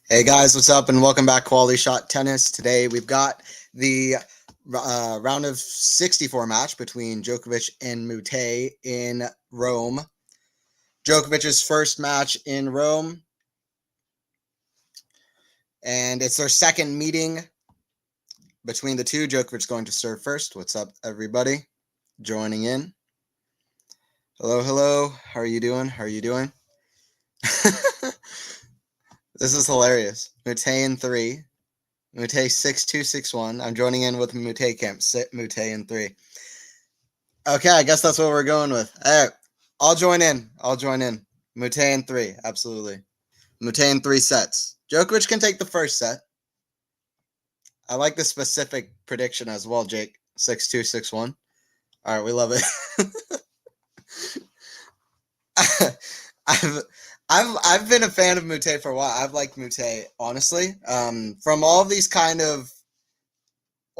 Hey guys, what's up and welcome back QualityShot Tennis. Today we've got the round of 64 match between Djokovic and Moutet in Rome. Djokovic's first match in Rome, and it's their second meeting between the two. Djokovic's going to serve first. What's up, everybody joining in? Hello, hello. How are you doing? How are you doing? This is hilarious. Moutet in 3. Moutet 6-2, 6-1. I'm joining in with Moutet camp. Sit Moutet in 3. Okay, I guess that's what we're going with. All right, I'll join in. Moutet in 3, absolutely. Moutet in 3 sets. Djokovic can take the first set. I like the specific prediction as well, Jake. 6-2, 6-1. All right, we love it. I've been a fan of Moutet for a while. I've liked Moutet, honestly. From all of these kind of,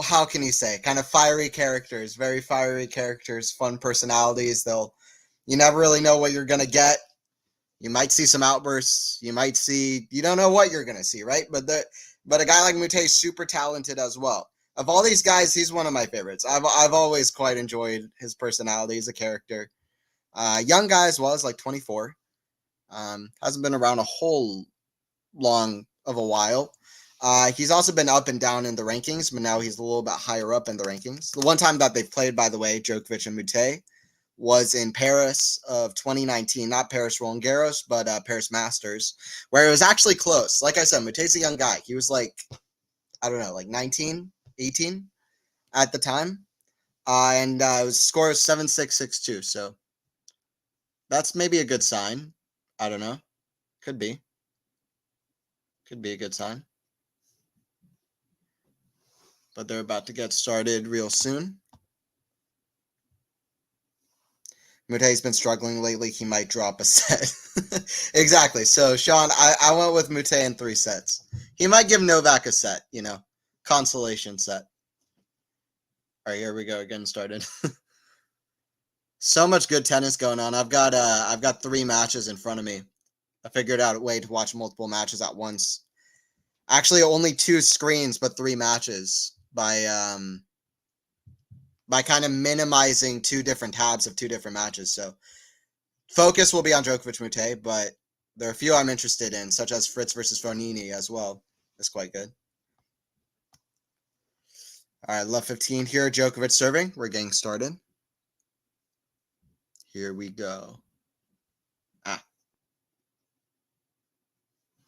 how can you say, kind of fiery characters, very fiery characters, fun personalities. You never really know what you're gonna get. You might see some outbursts. You don't know what you're gonna see, right? But a guy like Moutet is super talented as well. Of all these guys, he's one of my favorites. I've always quite enjoyed his personality as a character. Young guy as well, is like 24. Hasn't been around a whole long of a while. He's also been up and down in the rankings, but now he's a little bit higher up in the rankings. The one time that they've played, by the way, Djokovic and Moutet, was in Paris of 2019, not Paris Roland Garros, but Paris Masters, where it was actually close. Like I said, Moutet's a young guy. He was like, I don't know, like 19, 18 at the time. And it was score 7-6, 6-2. So that's maybe a good sign. I don't know. Could be. Could be a good sign. But they're about to get started real soon. Moutet's been struggling lately. He might drop a set. Exactly. So, Sean, I went with Moutet in 3 sets. He might give Novak a set, consolation set. All right, here we go. Getting started. So much good tennis going on. I've got 3 matches in front of me. I figured out a way to watch multiple matches at once. Actually, only 2 screens, but 3 matches by kind of minimizing 2 different tabs of 2 different matches. So focus will be on Djokovic Moutet, but there are a few I'm interested in, such as Fritz versus Fognini as well. That's quite good. All right, love 15 here. Djokovic serving. We're getting started. Here we go.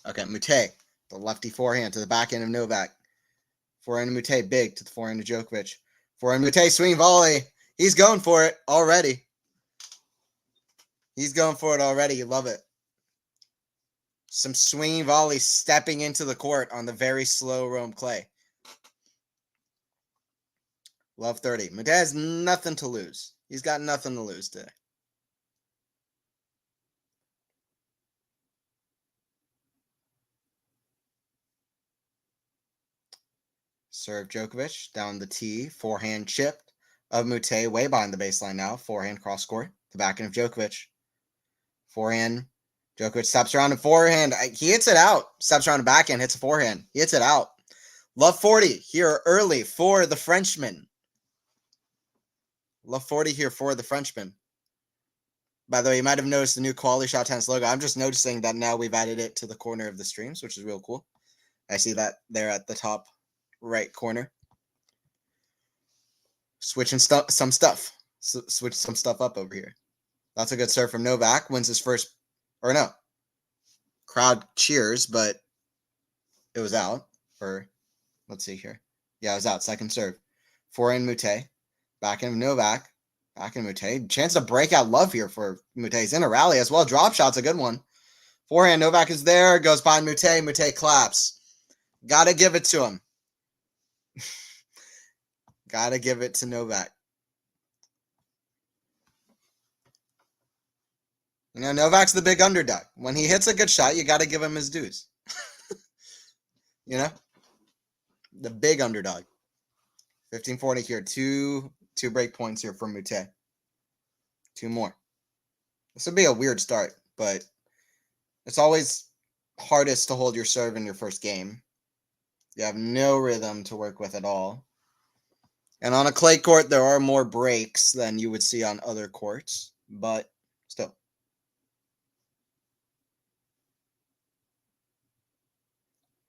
Okay, Moutet, the lefty forehand to the backhand of Novak. Forehand of Moutet, big to the forehand of Djokovic. Forehand Moutet, swing volley. He's going for it already. You love it. Some swinging volley stepping into the court on the very slow Rome clay. Love 30. Moutet has nothing to lose. He's got nothing to lose today. Serve Djokovic down the tee. Forehand chipped of Moutet, way behind the baseline now. Forehand cross court. The backhand of Djokovic. Forehand. Djokovic steps around and forehand. He hits it out. Steps around and backhand. Hits a forehand. He hits it out. Love 40 here early for the Frenchman. Love 40 here for the Frenchman. By the way, you might have noticed the new QualityShot tennis logo. I'm just noticing that now we've added it to the corner of the streams, which is real cool. I see that there at the top right corner. Switching some stuff. Switch some stuff up over here. That's a good serve from Novak. Wins his first, or no. Crowd cheers, but it was out. Or let's see here. Yeah, it was out. Second serve. Forehand Moutet. Backhand of Novak. Backhand Moutet. Chance to break out love here for Moutet. He's in a rally as well. Drop shot's a good one. Forehand. Novak is there. Goes behind Moutet. Moutet claps. Gotta give it to him. Gotta give it to Novak. Novak's the big underdog. When he hits a good shot, you gotta give him his dues. The big underdog. 15-40 here. Two break points here for Moutet. 2 more. This would be a weird start, but it's always hardest to hold your serve in your first game. You have no rhythm to work with at all. And on a clay court, there are more breaks than you would see on other courts, but still.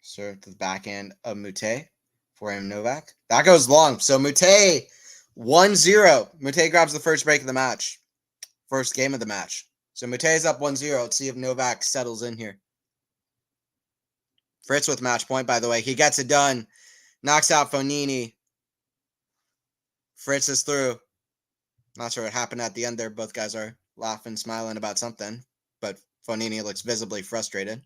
Serve to the backhand of Moutet. Forehand Novak. That goes long. So Moutet 1-0. Moutet grabs the first break of the match. First game of the match. So Moutet is up 1-0. Let's see if Novak settles in here. Fritz with match point, by the way. He gets it done. Knocks out Fognini. Fritz is through. Not sure what happened at the end there. Both guys are laughing, smiling about something. But Fognini looks visibly frustrated.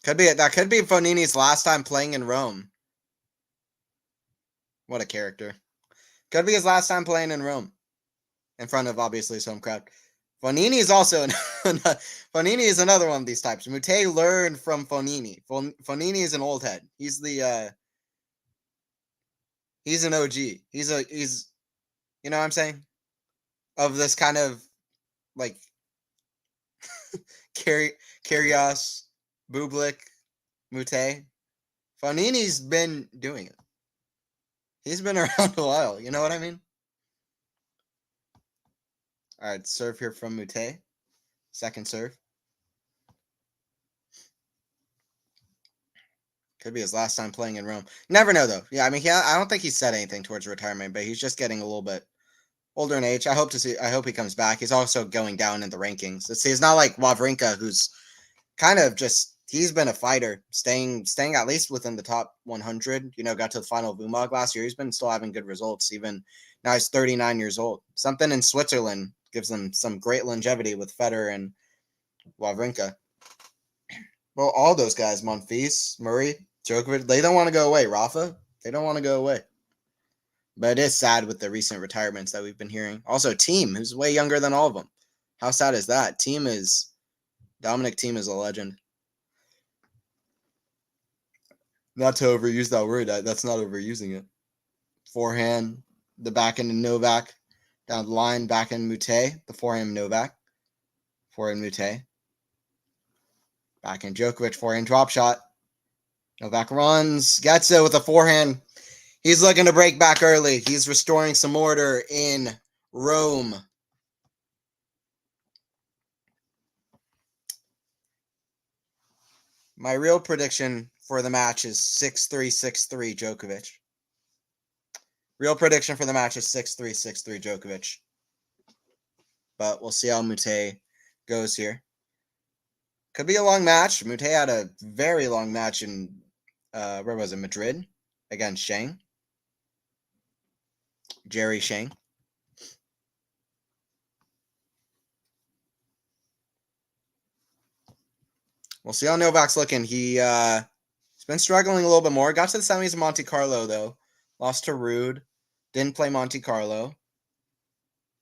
That could be Fognini's last time playing in Rome. What a character. Could be his last time playing in Rome. In front of, obviously, his home crowd. Fognini is also Fognini is another one of these types. Moutet learned from Fognini. Fognini is an old head. He's an OG. He's you know what I'm saying? Of this kind of like Kyrgios, Bublik, Moutet. Fognini's been doing it. He's been around a while. You know what I mean? All right, serve here from Moutet. Second serve. Could be his last time playing in Rome. Never know, though. Yeah, I mean, I don't think he said anything towards retirement, but he's just getting a little bit older in age. I hope he comes back. He's also going down in the rankings. It's not like Wawrinka, who's kind of just, he's been a fighter, staying at least within the top 100. You know, got to the final of Umag last year. He's been still having good results. Even now, he's 39 years old. Something in Switzerland gives them some great longevity with Federer and Wawrinka. Well, all those guys, Monfils, Murray, Djokovic, they don't want to go away. Rafa, they don't want to go away. But it is sad with the recent retirements that we've been hearing. Also, Thiem, who's way younger than all of them. How sad is that? Dominic Thiem is a legend. Not to overuse that word. That's not overusing it. Forehand, the backhand in Novak. Down the line, backhand Moutet. The forehand Novak. Forehand Moutet. Backhand Djokovic. Forehand drop shot. Novak runs. Gets it with a forehand. He's looking to break back early. He's restoring some order in Rome. My real prediction for the match is 6-3, 6-3 Djokovic. Real prediction for the match is 6-3, 6-3 Djokovic. But we'll see how Moutet goes here. Could be a long match. Moutet had a very long match in, where was it, Madrid? Against Shang. Jerry Shang. We'll see how Novak's looking. He's been struggling a little bit more. Got to the semis of Monte Carlo, though. Lost to Rude. Didn't play Monte Carlo.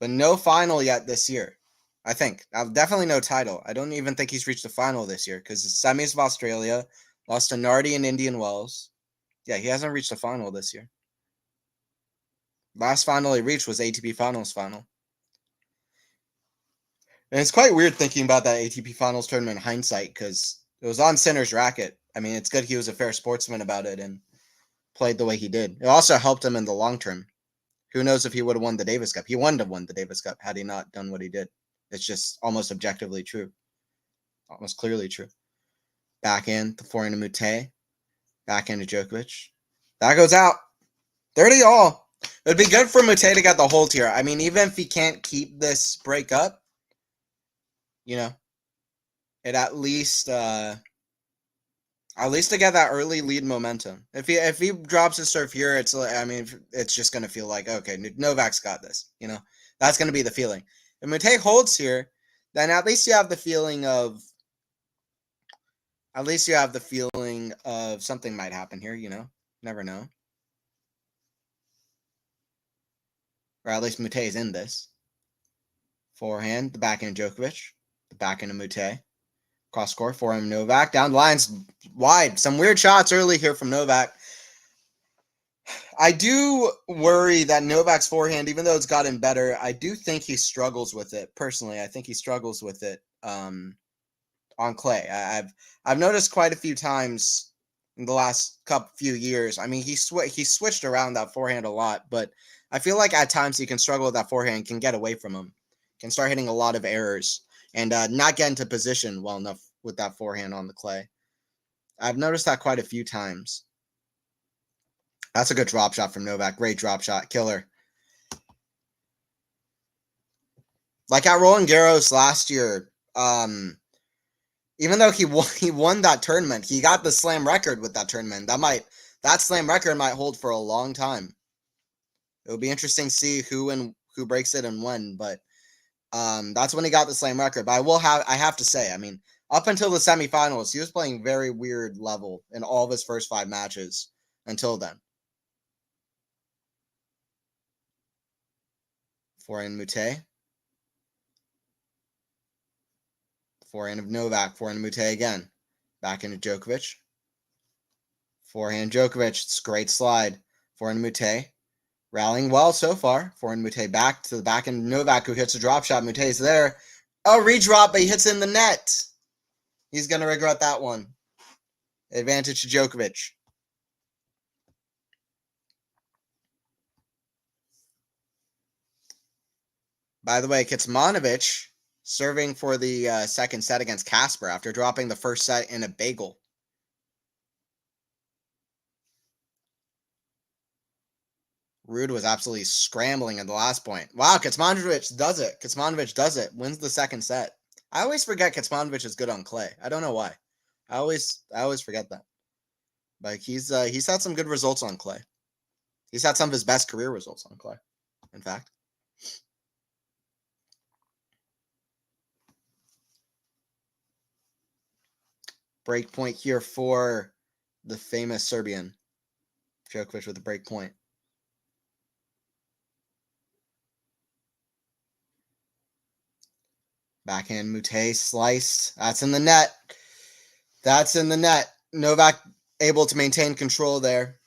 But no final yet this year, I think. Definitely no title. I don't even think he's reached the final this year because the semis of Australia, lost to Nardi and Indian Wells. Yeah, he hasn't reached the final this year. Last final he reached was ATP Finals final. And it's quite weird thinking about that ATP Finals tournament in hindsight because it was on Sinner's racket. I mean, it's good he was a fair sportsman about it and played the way he did. It also helped him in the long term. Who knows if he would have won the Davis Cup? He wouldn't have won the Davis Cup had he not done what he did. It's just almost objectively true. Almost clearly true. Backhand, the forehand to Moutet. Backhand to Djokovic. That goes out. 30-all. It would be good for Moutet to get the hold here. I mean, even if he can't keep this break up, you know, it at least to get that early lead momentum. If he drops his serve here, it's just gonna feel like, okay, Novak's got this. You know, that's gonna be the feeling. If Moutet holds here, then at least you have the feeling of something might happen here. You know, never know. Or at least Moutet is in this. Forehand, the backhand Djokovic, the backhand of Moutet. Cross court, forehand Novak. Down the lines, wide. Some weird shots early here from Novak. I do worry that Novak's forehand, even though it's gotten better, I do think he struggles with it. Personally, I think he struggles with it on clay. I've noticed quite a few times in the last few years. I mean, he switched around that forehand a lot, but I feel like at times he can struggle with that forehand, can get away from him, can start hitting a lot of errors, and not get into position well enough with that forehand on the clay. I've noticed that quite a few times. That's a good drop shot from Novak. Great drop shot. Killer. Like at Roland Garros last year, even though he won that tournament, he got the slam record with that tournament. That slam record might hold for a long time. It would be interesting to see who breaks it and when, but that's when he got the slam record. But I have to say, I mean, up until the semifinals, he was playing very weird level in all of his first 5 matches until then. Forehand Moutet. Forehand of Novak. Forehand Moutet again. Back into Djokovic. Forehand Djokovic. It's a great slide. Forehand Moutet. Rallying well so far. Forehand Moutet back to the back end. Novak, who hits a drop shot. Moutet's there. Oh, redrop, but he hits in the net. He's going to regret that one. Advantage to Djokovic. By the way, Kecmanovic serving for the second set against Casper after dropping the first set in a bagel. Ruud was absolutely scrambling at the last point. Wow, Kecmanovic does it. Kecmanovic does it. Wins the second set. I always forget Kecmanovic is good on clay. I don't know why. I always forget that. But he's had some good results on clay. He's had some of his best career results on clay, in fact. Break point here for the famous Serbian. Djokovic with a break point. Backhand Moutet sliced. That's in the net. That's in the net. Novak able to maintain control there.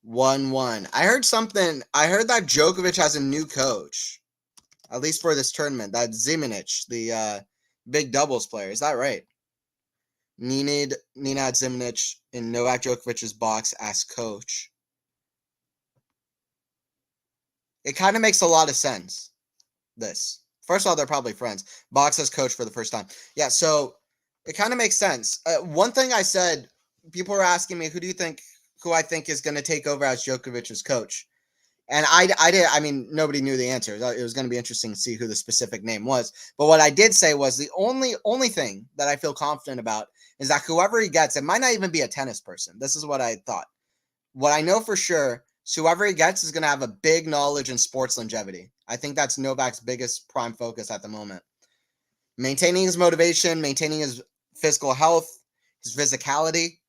1-1. I heard that Djokovic has a new coach, at least for this tournament. That's Zimonjić, the big doubles player. Is that right? Nenad Zimonjić in Novak Djokovic's box as coach. It kind of makes a lot of sense. This. First of all, they're probably friends. Box as coach for the first time. Yeah, so it kind of makes sense. One thing I said, people were asking me, who I think is going to take over as Djokovic's coach. And I mean, nobody knew the answer. It was going to be interesting to see who the specific name was. But what I did say was the only thing that I feel confident about is that whoever he gets, it might not even be a tennis person. This is what I thought. What I know for sure is whoever he gets is going to have a big knowledge in sports longevity. I think that's Novak's biggest prime focus at the moment. Maintaining his motivation, maintaining his physical health, his physicality,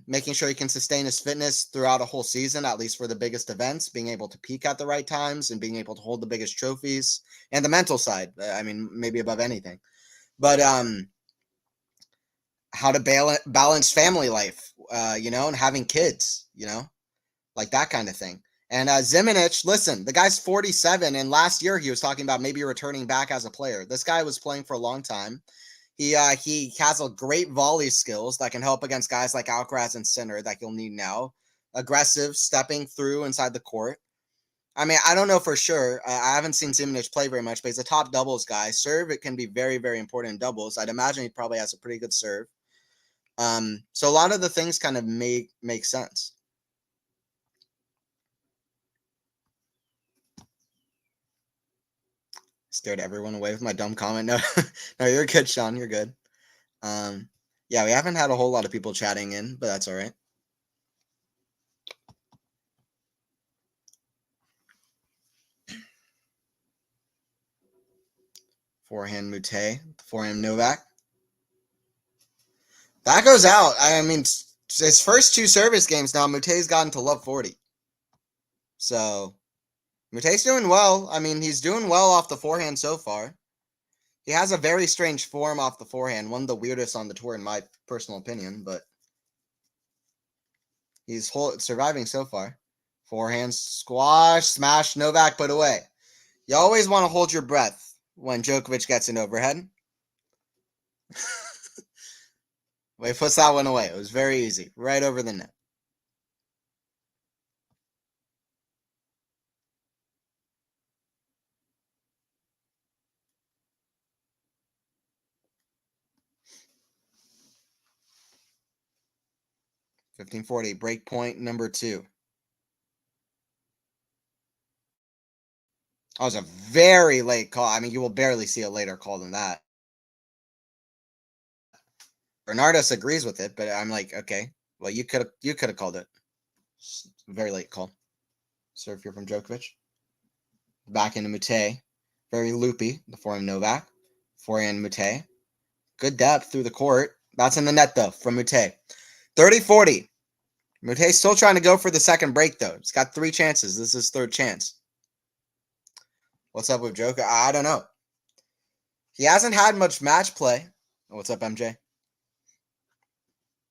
making sure he can sustain his fitness throughout a whole season, at least for the biggest events, being able to peak at the right times and being able to hold the biggest trophies, and the mental side, I mean, maybe above anything. But how to balance family life, and having kids, like that kind of thing. And Zimonjić, listen, the guy's 47, and last year he was talking about maybe returning back as a player. This guy was playing for a long time. He has a great volley skills that can help against guys like Alcaraz and Sinner that you'll need now. Aggressive, stepping through inside the court. I mean, I don't know for sure. I haven't seen Zimonjić play very much, but he's a top doubles guy. Serve, it can be very, very important in doubles. I'd imagine he probably has a pretty good serve. So a lot of the things kind of make sense. Scared everyone away with my dumb comment. No, no, you're good, Sean. You're good. Yeah, we haven't had a whole lot of people chatting in, but that's all right. Forehand Moutet, forehand Novak. That goes out. I mean, his first 2 service games now, Moutet's gotten to love 40. So, Moutet's doing well. I mean, he's doing well off the forehand so far. He has a very strange form off the forehand, one of the weirdest on the tour in my personal opinion, but he's surviving so far. Forehand squash, smash, Novak put away. You always want to hold your breath when Djokovic gets an overhead. Well, he puts that one away. It was very easy. Right over the net. $15.40. Break point number 2. That was a very late call. I mean, you will barely see a later call than that. Bernardus agrees with it, but I'm like, okay, well, you could have called it. Very late call. Serve here from Djokovic. Back into Moutet. Very loopy. The forehand Novak. Forehand Moutet. Good depth through the court. That's in the net, though, from Moutet. 30-40. Moutet's still trying to go for the second break, though. He's got 3 chances. This is his 3rd chance. What's up with Djokovic? I don't know. He hasn't had much match play. What's up, MJ?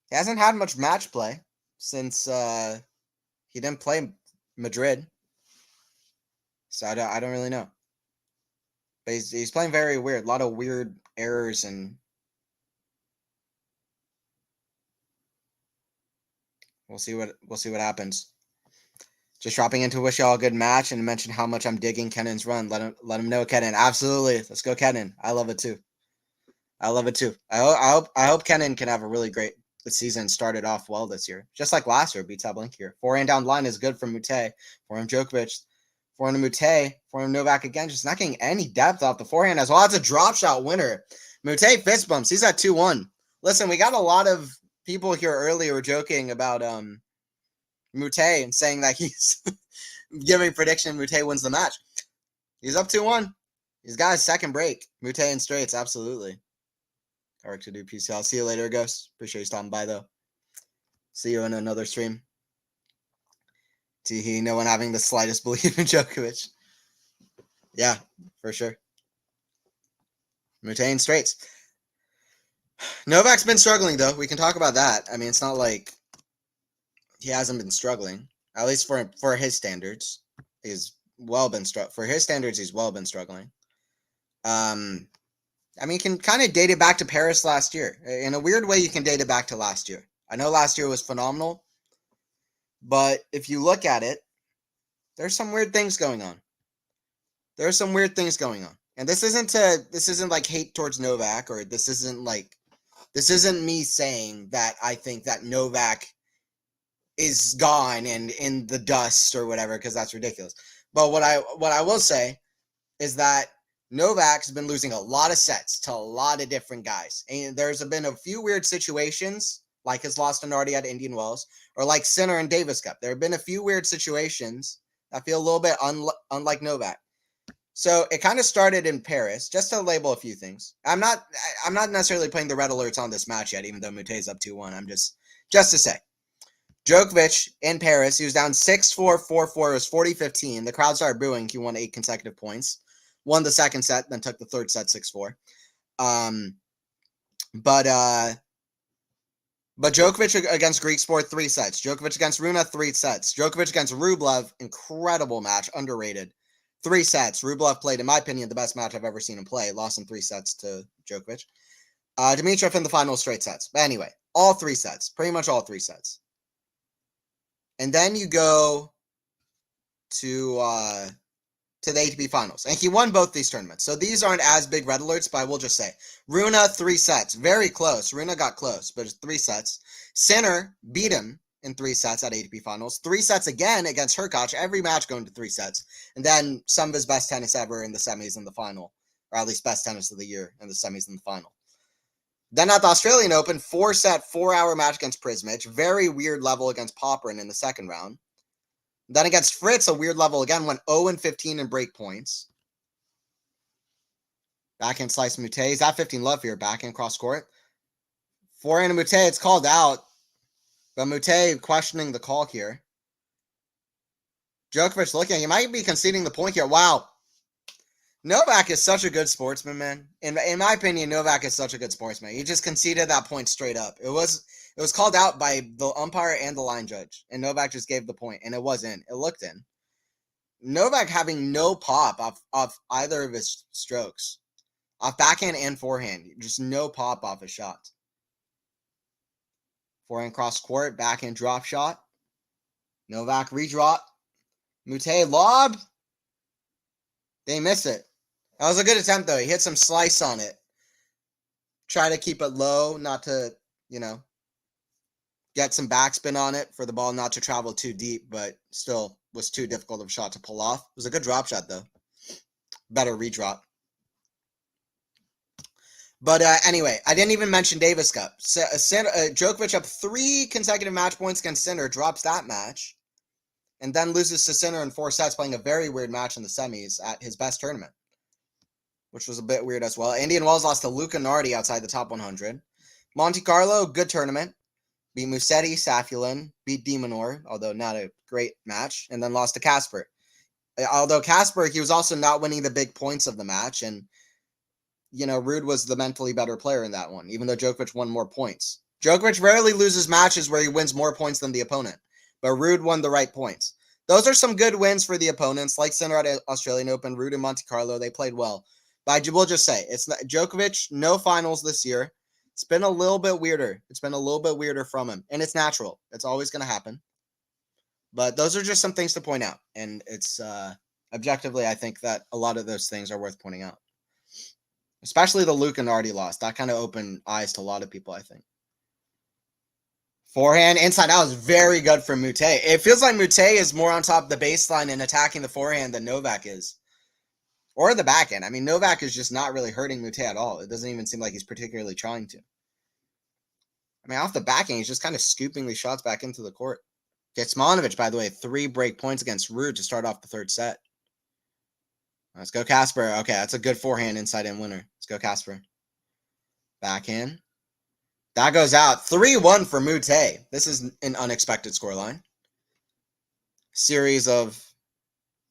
He hasn't had much match play since he didn't play Madrid. So I don't really know. But he's playing very weird. A lot of weird errors and we'll see what happens. Just dropping into wish y'all a good match and mention how much I'm digging Kennan's run. Let him know, Kenan. Absolutely. Let's go, Kenan. I love it too. I hope Kenan can have a really great season. Started off well this year. Just like last year, beats Blink here. Forehand down line is good from Moutet. Forehand Djokovic. Forehand Moutet. Forehand Novak again. Just not getting any depth off the forehand as well. That's a drop shot winner. Moutet fist bumps. He's at 2-1. Listen, we got a lot of people here earlier were joking about Moutet and saying that he's giving a prediction Moutet wins the match. He's up 2-1. He's got his second break. Moutet in straights, absolutely. Correct to do PC. I'll see you later, Ghost. Appreciate you stopping by, though. See you in another stream. Teehee, no one having the slightest belief in Djokovic. Yeah, for sure. Moutet in straights. Novak's been struggling, though. We can talk about that. I mean, it's not like he hasn't been struggling. At least for his standards. He's well been for his standards, he's well been struggling. I mean, you can kind of date it back to Paris last year. In a weird way, you can date it back to last year. I know last year was phenomenal, but if you look at it, there's some weird things going on. And this isn't like hate towards Novak, or this isn't me saying that I think that Novak is gone and in the dust or whatever, because that's ridiculous. But what I will say is that Novak's been losing a lot of sets to a lot of different guys. And there's been a few weird situations, like his loss to Nardi at Indian Wells, or like Sinner and Davis Cup. There have been a few weird situations that feel a little bit unlike Novak. So it kind of started in Paris, just to label a few things. I'm not necessarily putting the red alerts on this match yet, even though Moutet's up 2-1. I'm just to say. Djokovic in Paris, he was down 6-4, 4-4. It was 40-15. The crowd started booing. He won 8 consecutive points. Won the second set, then took the third set 6-4. But Djokovic against Greek Sport, 3 sets. Djokovic against Runa, 3 sets. Djokovic against Rublev, incredible match, underrated. 3 sets. Rublev played, in my opinion, the best match I've ever seen him play. Lost in 3 sets to Djokovic. Dimitrov in the final straight sets. But anyway, all 3 sets. Pretty much all 3 sets. And then you go to the ATP finals. And he won both these tournaments. So these aren't as big red alerts, but I will just say. Runa, 3 sets. Very close. Runa got close, but it's 3 sets. Sinner beat him in 3 sets at ATP finals. 3 sets again against Hurkacz. Every match going to 3 sets. And then some of his best tennis ever in the semis and the final. Or at least best tennis of the year in the semis and the final. Then at the Australian Open, 4-set, 4-hour match against Prismic. Very weird level against Popperin in the second round. Then against Fritz, a weird level again, went 0-15 in break points. Backhand slice Moutet. He's at 15 love here. Backhand cross court. Forehand Moutet, it's called out. But Moutet questioning the call here. Djokovic looking. He might be conceding the point here. Wow. Novak is such a good sportsman, man. In my opinion, Novak is such a good sportsman. He just conceded that point straight up. It was called out by the umpire and the line judge, and Novak just gave the point, and it was in. It looked in. Novak having no pop off either of his strokes, off backhand and forehand, just no pop off his shot. Forehand cross court, backhand drop shot. Novak redraw. Moutet lob. They miss it. That was a good attempt, though. He hit some slice on it. Try to keep it low, not to, get some backspin on it for the ball not to travel too deep, but still was too difficult of a shot to pull off. It was a good drop shot, though. better redrop. But anyway, I didn't even mention Davis Cup. Djokovic up 3 consecutive match points against Sinner, drops that match, and then loses to Sinner in 4 sets, playing a very weird match in the semis at his best tournament, which was a bit weird as well. Indian Wells lost to Luca Nardi outside the top 100. Monte Carlo, good tournament. Beat Musetti, Safulin, beat Demonor, although not a great match, and then lost to Casper. Although Casper, he was also not winning the big points of the match, and Ruud was the mentally better player in that one, even though Djokovic won more points. Djokovic rarely loses matches where he wins more points than the opponent, but Ruud won the right points. Those are some good wins for the opponents, like Sinner at Australian Open, Ruud and Monte Carlo. They played well. But I will just say, it's not, Djokovic, no finals this year. It's been a little bit weirder. It's been a little bit weirder from him, and it's natural. It's always going to happen. But those are just some things to point out, and it's objectively, I think that a lot of those things are worth pointing out. Especially the Luca Nardi loss. That kind of opened eyes to a lot of people, I think. Forehand, inside out is very good for Moutet. It feels like Moutet is more on top of the baseline and attacking the forehand than Novak is. Or the backhand. I mean, Novak is just not really hurting Moutet at all. It doesn't even seem like he's particularly trying to. I mean, off the backhand, he's just kind of scooping these shots back into the court. Kecmanovic, by the way, 3 break points against Ruud to start off the 3rd set. Let's go Casper. Okay, that's a good forehand inside-in winner. Let's go Casper. Backhand. That goes out. 3-1 for Moutet. This is an unexpected scoreline. Series of,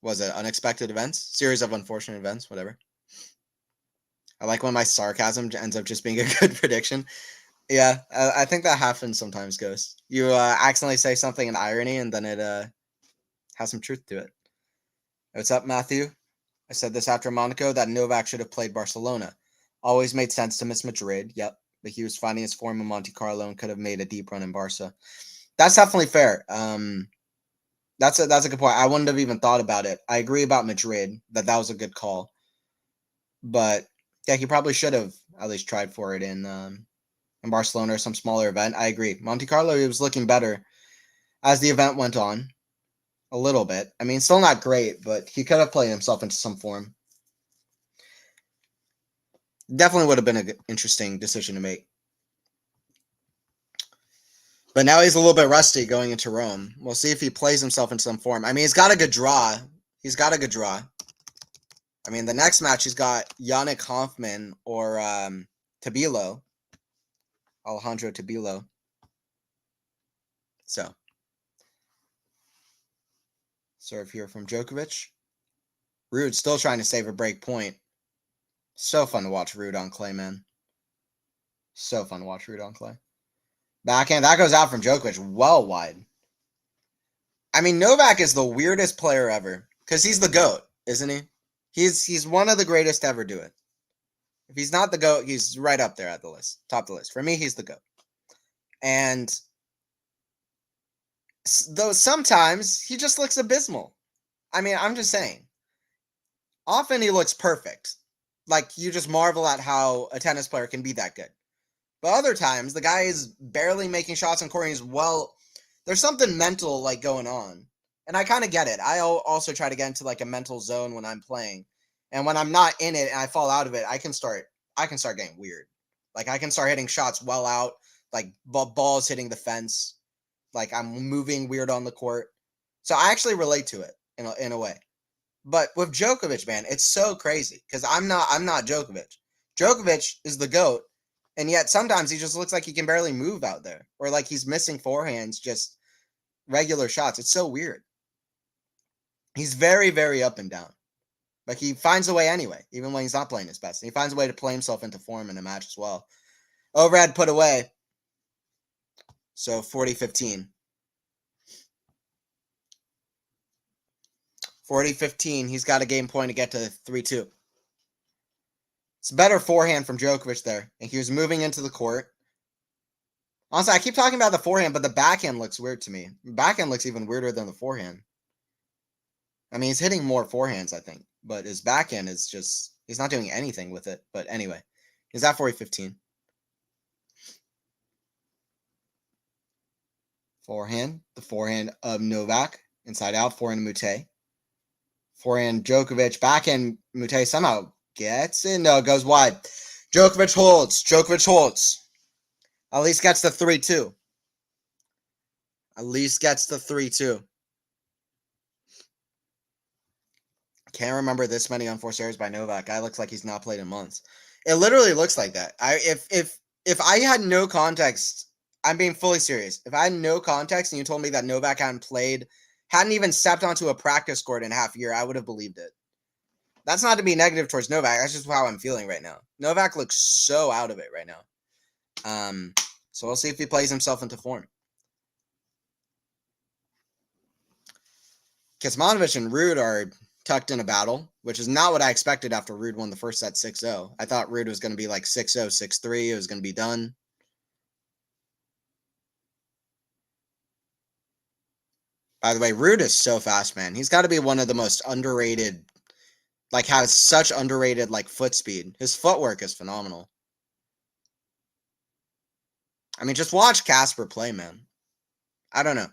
unexpected events? Series of unfortunate events, whatever. I like when my sarcasm ends up just being a good prediction. Yeah, I think that happens sometimes, Ghost. You accidentally say something in irony, and then it has some truth to it. What's up, Matthew? I said this after Monaco, that Novak should have played Barcelona. Always made sense to miss Madrid. Yep. But he was finding his form in Monte Carlo and could have made a deep run in Barca. That's definitely fair. That's a good point. I wouldn't have even thought about it. I agree about Madrid, that was a good call. But yeah, he probably should have at least tried for it in Barcelona or some smaller event. I agree. Monte Carlo, he was looking better as the event went on. A little bit. I mean, still not great, but he could have played himself into some form. Definitely would have been an interesting decision to make. But now he's a little bit rusty going into Rome. We'll see if he plays himself into some form. I mean, he's got a good draw. I mean, the next match he's got Yannick Hoffman or Tabilo. Alejandro Tabilo. So. Serve here from Djokovic. Ruud still trying to save a break point. So fun to watch Ruud on clay, man. So fun to watch Ruud on clay. Backhand, that goes out from Djokovic well wide. I mean, Novak is the weirdest player ever because he's the GOAT, isn't he? He's one of the greatest to ever do it. If he's not the GOAT, he's right up there at the list, top of the list. For me, he's the GOAT. And though sometimes he just looks abysmal. I mean, I'm just saying. Often he looks perfect. Like, you just marvel at how a tennis player can be that good. But other times, the guy is barely making shots on court. He's there's something mental like going on. And I kind of get it. I also try to get into like a mental zone when I'm playing. And when I'm not in it and I fall out of it, I can start getting weird. Like, I can start hitting shots well out, like balls hitting the fence. Like, I'm moving weird on the court. So I actually relate to it in a way. But with Djokovic, man, it's so crazy because I'm not Djokovic. Djokovic is the GOAT, and yet sometimes he just looks like he can barely move out there, or like he's missing forehands, just regular shots. It's so weird. He's very, very up and down. But he finds a way anyway, even when he's not playing his best. And he finds a way to play himself into form in a match as well. Overhead put away. So 40-15. 40-15. He's got a game point to get to 3-2. It's a better forehand from Djokovic there. And he was moving into the court. Honestly, I keep talking about the forehand, but the backhand looks weird to me. The backhand looks even weirder than the forehand. I mean, he's hitting more forehands, I think. But his backhand is just, he's not doing anything with it. But anyway, he's at 40-15. Forehand. The forehand of Novak. Inside out. Forehand of Moutet. Forehand, Djokovic. Backhand, Moutet somehow gets in. No, it goes wide. Djokovic holds. Djokovic holds. At least gets the 3-2. At least gets the 3-2. Can't remember this many unforced errors by Novak. Guy looks like he's not played in months. It literally looks like that. If I had no context, I'm being fully serious. If I had no context and you told me that Novak hadn't even stepped onto a practice court in half a year, I would have believed it. That's not to be negative towards Novak. That's just how I'm feeling right now. Novak looks so out of it right now. So we'll see if he plays himself into form. Kecmanovic and Ruud are tucked in a battle, which is not what I expected after Ruud won the first set 6-0. I thought Ruud was going to be like 6-0, 6-3. It was going to be done. By the way, Ruud is so fast, man. He's got to be one of the most underrated, like has such underrated like foot speed. His footwork is phenomenal. I mean, just watch Casper play, man. I don't know.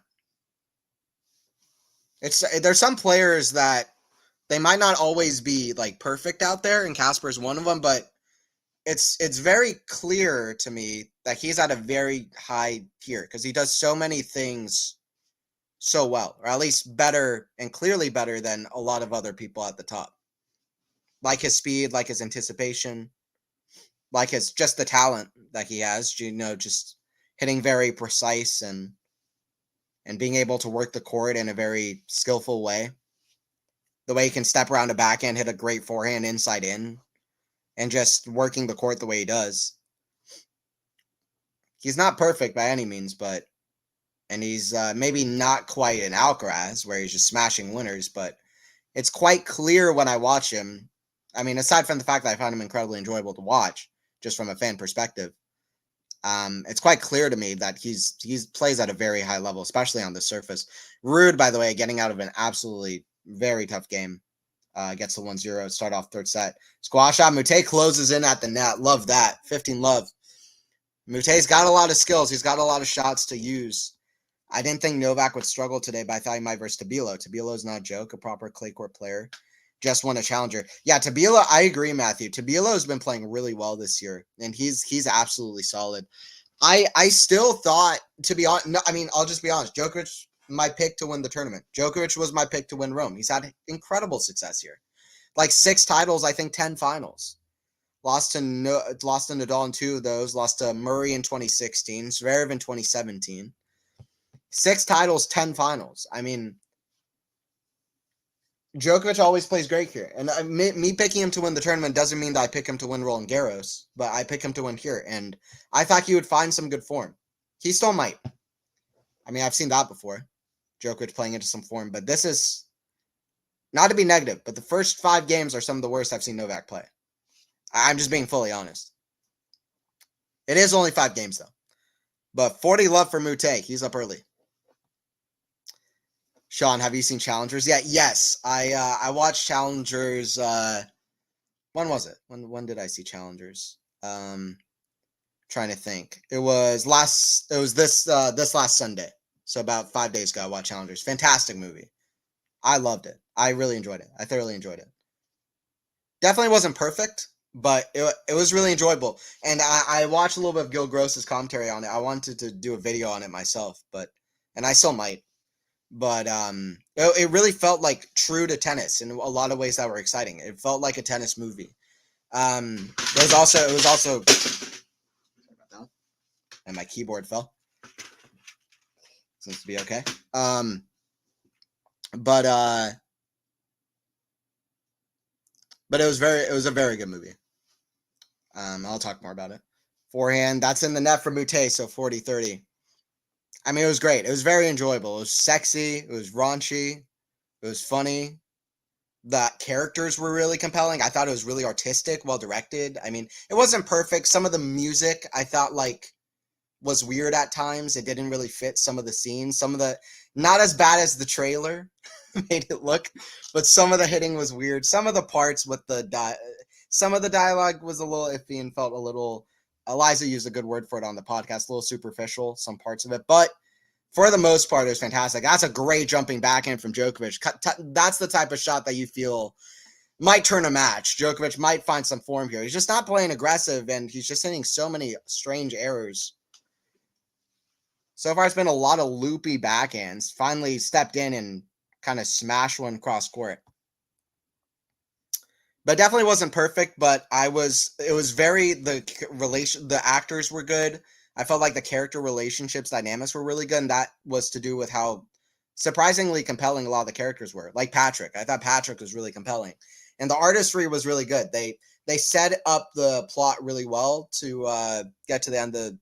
There's some players that they might not always be like perfect out there, and Casper's one of them, but it's very clear to me that he's at a very high tier because he does so many things so well, or at least better and clearly better than a lot of other people at the top. Like his speed, like his anticipation, like his just the talent that he has, just hitting very precise and being able to work the court in a very skillful way. The way he can step around a backhand, hit a great forehand inside in, and just working the court the way he does. He's not perfect by any means, and he's maybe not quite an Alcaraz where he's just smashing winners, but it's quite clear when I watch him. I mean, aside from the fact that I found him incredibly enjoyable to watch, just from a fan perspective, it's quite clear to me that he's plays at a very high level, especially on the surface. Ruud, by the way, getting out of an absolutely very tough game. Gets the 1-0, start off third set. Squash shot, Moutet closes in at the net. Love that. 15 love. Moutet's got a lot of skills. He's got a lot of shots to use. I didn't think Novak would struggle today, but I thought he might versus Tabilo. Tabilo's not a joke, a proper clay court player. Just won a challenger. Yeah, Tabilo, I agree, Matthew. Tabilo has been playing really well this year, and he's absolutely solid. I still thought, to be honest, no, I mean, I'll just be honest. Djokovic, my pick to win the tournament. Djokovic was my pick to win Rome. He's had incredible success here. Like 6 titles, I think 10 finals. Lost to Nadal in 2 of those. Lost to Murray in 2016. Zverev in 2017. 6 titles, 10 finals. I mean, Djokovic always plays great here. And me picking him to win the tournament doesn't mean that I pick him to win Roland Garros, but I pick him to win here. And I thought he would find some good form. He still might. I mean, I've seen that before. Djokovic playing into some form. But this is, not to be negative, but the first 5 games are some of the worst I've seen Novak play. I'm just being fully honest. It is only 5 games, though. But 40 love for Moutet. He's up early. Sean, have you seen Challengers yet? Yes. I watched Challengers. When was it? When did I see Challengers? Trying to think. It was this last Sunday. So about 5 days ago, I watched Challengers. Fantastic movie. I loved it. I really enjoyed it. I thoroughly enjoyed it. Definitely wasn't perfect, but it was really enjoyable. And I watched a little bit of Gil Gross's commentary on it. I wanted to do a video on it myself, and I still might. But it really felt like true to tennis in a lot of ways that were exciting. It felt like a tennis movie. It was also and my keyboard fell. Seems to be okay. But it was a very good movie. I'll talk more about it. Forehand, that's in the net for Moutet, so 40-30. I mean, it was great. It was very enjoyable. It was sexy. It was raunchy. It was funny. The characters were really compelling. I thought it was really artistic, well directed. I mean, it wasn't perfect. Some of the music I thought was weird at times. It didn't really fit some of the scenes. Some of the, not as bad as the trailer made it look, but some of the hitting was weird. Some of the parts with some of the dialogue was a little iffy and felt a little, Eliza used a good word for it on the podcast, a little superficial, some parts of it. But for the most part, it was fantastic. That's a great jumping backhand from Djokovic. That's the type of shot that you feel might turn a match. Djokovic might find some form here. He's just not playing aggressive, and he's just hitting so many strange errors. So far, it's been a lot of loopy backhands. Finally stepped in and kind of smashed one cross court. But definitely wasn't perfect, but it was very, the actors were good. I felt like the character relationships dynamics were really good, and that was to do with how surprisingly compelling a lot of the characters were. Like Patrick. I thought Patrick was really compelling. And the artistry was really good. They set up the plot really well to get to the end of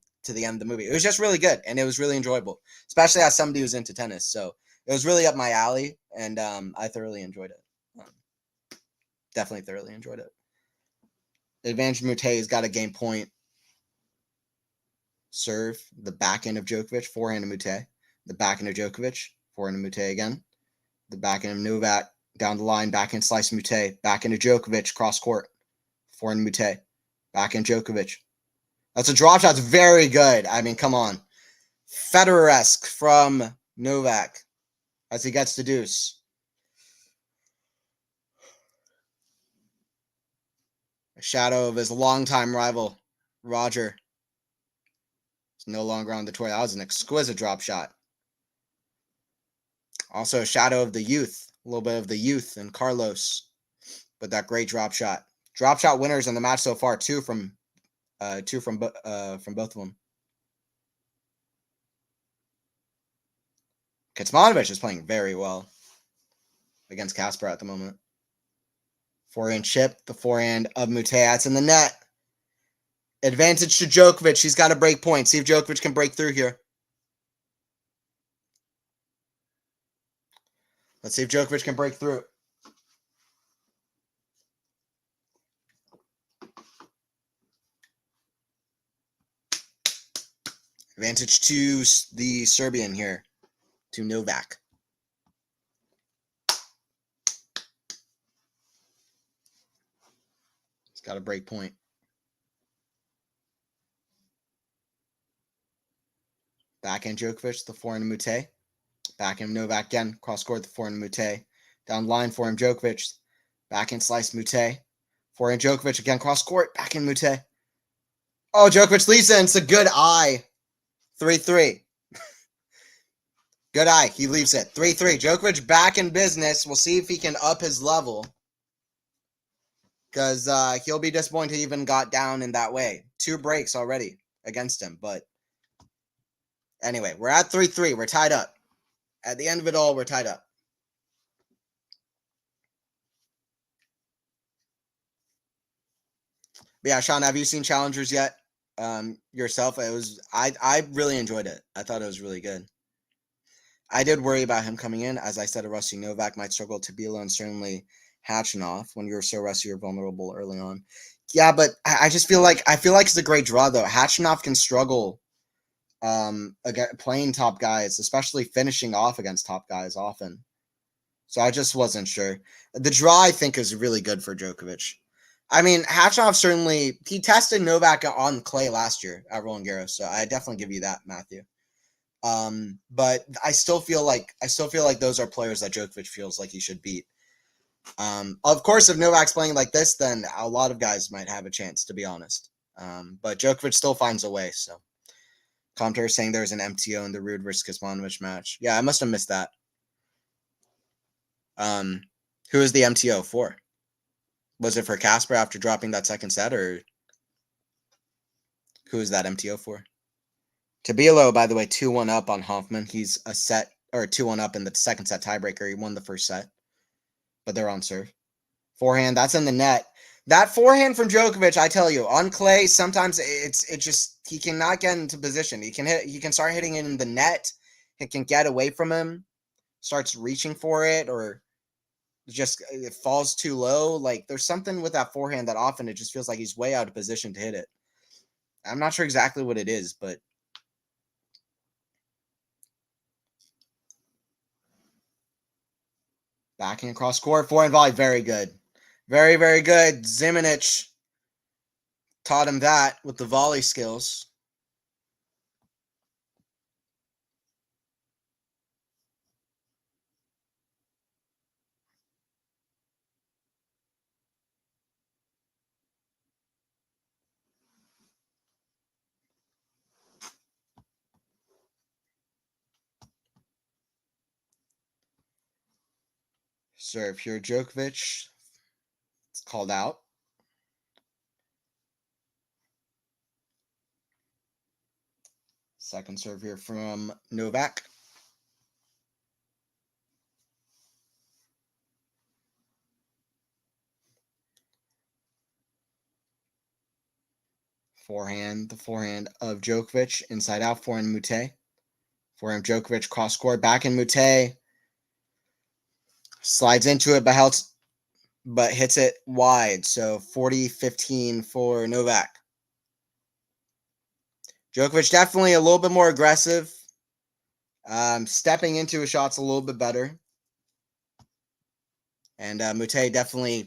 the movie. It was just really good, and it was really enjoyable, especially as somebody who's into tennis. So it was really up my alley, and I thoroughly enjoyed it. Definitely thoroughly enjoyed it. Advantage Moutet's got a game point. Serve, the backhand of Djokovic, forehand of Moutet. The backhand of Djokovic, forehand of Moutet again. The backhand of Novak, down the line, backhand slice Moutet. Backhand of Djokovic, cross court. Forehand Moutet. Backhand Djokovic. That's a drop shot. It's very good. I mean, come on. Federer-esque from Novak as he gets the deuce. A shadow of his longtime rival, Roger. He's no longer on the tour. That was an exquisite drop shot. Also a shadow of the youth. A little bit of the youth in Carlos. But that great drop shot. Drop shot winners in the match so far, two from both of them. Kecmanovic is playing very well against Kasper at the moment. Forehand chip, the forehand of Moutet. That's in the net. Advantage to Djokovic. He's got to break point. See if Djokovic can break through here. Let's see if Djokovic can break through. Advantage to the Serbian here, to Novak. He's got a break point. Backhand Djokovic, the forehand Moutet. Backhand Novak again, cross court, the forehand Moutet. Down line, forehand Djokovic. Backhand slice Moutet. Forehand Djokovic again, cross court, backhand Moutet. Oh, Djokovic leads it. It's a good eye. 3-3. Good eye. He leaves it. 3-3. Djokovic back in business. We'll see if he can up his level. Because he'll be disappointed he even got down in that way. 2 breaks already against him. But anyway, we're at 3-3. We're tied up. At the end of it all, we're tied up. But yeah, Sean, have you seen Challengers yet? Yourself? I really enjoyed it. I thought it was really good. I did worry about him coming in. As I said, a rusty Novak might struggle to below, and certainly Hatchinoff. When you're so rusty, you're vulnerable early on. Yeah, but I just feel like it's a great draw though. Hatchinoff can struggle playing top guys, especially finishing off against top guys often. So I just wasn't sure. The draw, I think, is really good for Djokovic. I mean, Hatchinoff certainly, he tested Novak on clay last year at Roland Garros, so I definitely give you that, Matthew. But I still feel like those are players that Djokovic feels like he should beat. Of course, if Novak's playing like this, then a lot of guys might have a chance, to be honest. But Djokovic still finds a way. So, commentator saying there's an MTO in the Ruud versus Kecmanovic match. Yeah, I must have missed that. Who is the MTO for? Was it for Kasper after dropping that second set, or who is that MTO for? Tabilo, by the way, 2-1 up on Hoffman. He's a set, or 2-1 up in the second set tiebreaker. He won the first set, but they're on serve. Forehand, that's in the net. That forehand from Djokovic, I tell you, on clay, sometimes it just he cannot get into position. He can start hitting it in the net. It can get away from him, starts reaching for it, or just it falls too low. Like there's something with that forehand that often it just feels like he's way out of position to hit it. I'm not sure exactly what it is, but backhand cross court, forehand volley, very good. Very, very good. Zimonjic taught him that with the volley skills. Serve here, Djokovic. It's called out. Second serve here from Novak. Forehand, the forehand of Djokovic, inside out, forehand Moutet. Forehand Djokovic, cross court, back in Moutet. Slides into it, but hits it wide. So 40-15 for Novak. Djokovic definitely a little bit more aggressive. Stepping into his shots a little bit better. And Moutet definitely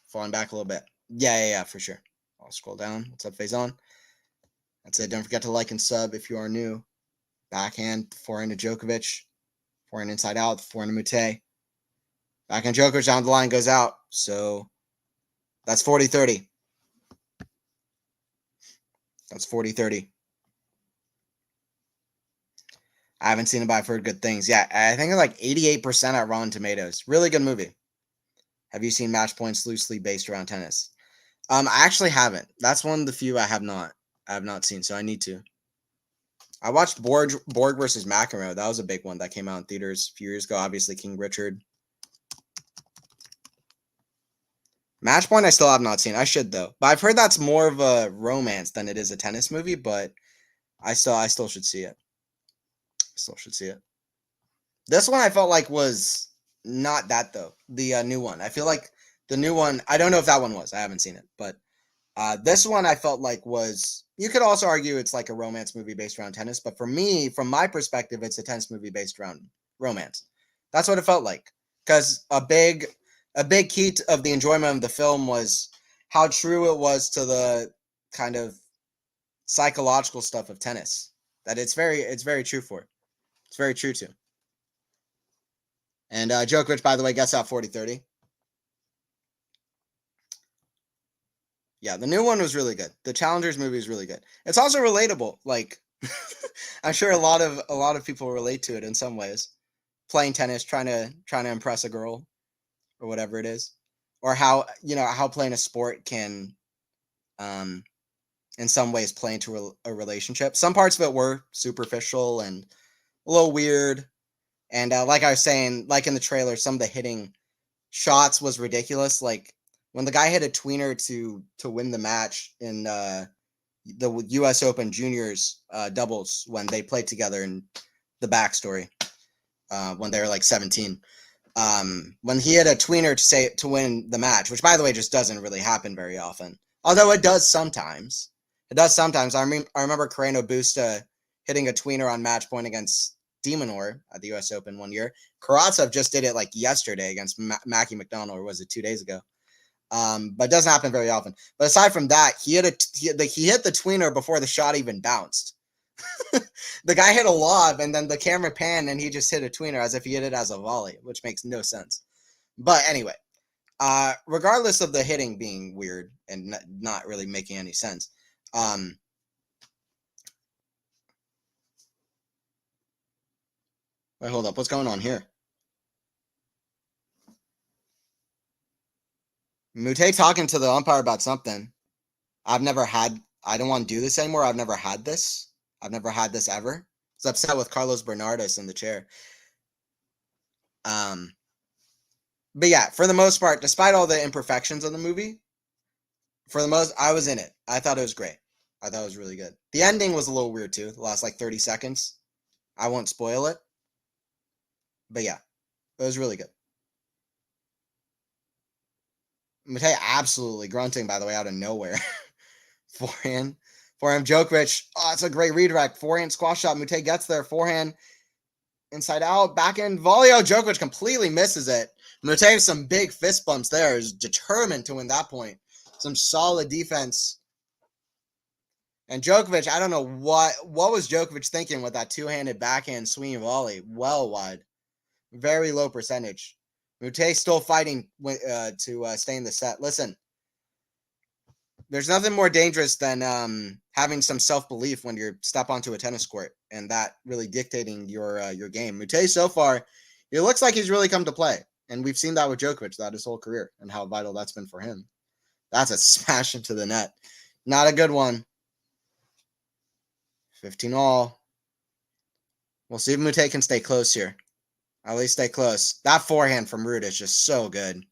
falling back a little bit. Yeah, for sure. I'll scroll down. What's up, Faison? That's it. Don't forget to like and sub if you are new. Backhand, forehand to Djokovic. Forehand inside out, forehand to Moutet. Backhand Djokovic down the line goes out. So that's 40-30. That's 40-30. I haven't seen it, but I've heard good things. Yeah, I think it's like 88% at Rotten Tomatoes. Really good movie. Have you seen Match Points loosely based around tennis? I actually haven't. That's one of the few I have not seen, so I need to. I watched Borg versus McEnroe. That was a big one that came out in theaters a few years ago. Obviously, King Richard. Match Point I still have not seen. I should, though. But I've heard that's more of a romance than it is a tennis movie, but I still should see it. This one I felt like was not that, though. The new one. I feel like the new one, I don't know if that one was. I haven't seen it. But this one I felt like was, you could also argue it's like a romance movie based around tennis. But for me, from my perspective, it's a tennis movie based around romance. That's what it felt like. Because a big key of the enjoyment of the film was how true it was to the kind of psychological stuff of tennis. That it's very true for. It's very true to. And Djokovic, by the way, gets out 40-30. Yeah, the new one was really good. The Challengers movie is really good. It's also relatable. Like, I'm sure a lot of people relate to it in some ways. Playing tennis, trying to impress a girl, or whatever it is, or how playing a sport can, in some ways, play into a relationship. Some parts of it were superficial and a little weird. And like I was saying, like in the trailer, some of the hitting shots was ridiculous. Like when the guy hit a tweener to win the match in the U.S. Open Juniors doubles when they played together in the backstory when they were like 17. When he hit a tweener to win the match, which by the way just doesn't really happen very often, although it does sometimes. I remember Carreno Busta hitting a tweener on match point against Demonor at the U.S. Open one year. Karatsev just did it like yesterday against Mackie McDonald, or was it 2 days ago? But it doesn't happen very often. But aside from that, he hit the tweener before the shot even bounced. The guy hit a lob, and then the camera panned, and he just hit a tweener as if he hit it as a volley, which makes no sense. But anyway, regardless of the hitting being weird and not really making any sense, wait, hold up. What's going on here? Moutet talking to the umpire about something. I don't want to do this anymore. I've never had this ever. He's upset with Carlos Bernardes in the chair. But yeah, for the most part, despite all the imperfections of the movie, I was in it. I thought it was great. I thought it was really good. The ending was a little weird too. The last like 30 seconds. I won't spoil it. But yeah, it was really good. Moutet absolutely grunting, by the way, out of nowhere. Forehand Djokovic. Oh, it's a great redirect. Forehand squash shot. Moutet gets there. Forehand inside out. Backhand volley. Oh, Djokovic completely misses it. Moutet some big fist bumps there. Is determined to win that point. Some solid defense. And Djokovic, I don't know what was Djokovic thinking with that two-handed backhand swinging volley. Well wide. Very low percentage. Moutet still fighting to stay in the set. Listen, there's nothing more dangerous than having some self-belief when you step onto a tennis court and that really dictating your game. Moutet so far, it looks like he's really come to play. And we've seen that with Djokovic throughout his whole career and how vital that's been for him. That's a smash into the net. Not a good one. 15 all. We'll see if Moutet can stay close here. At least stay close. That forehand from Ruud is just so good.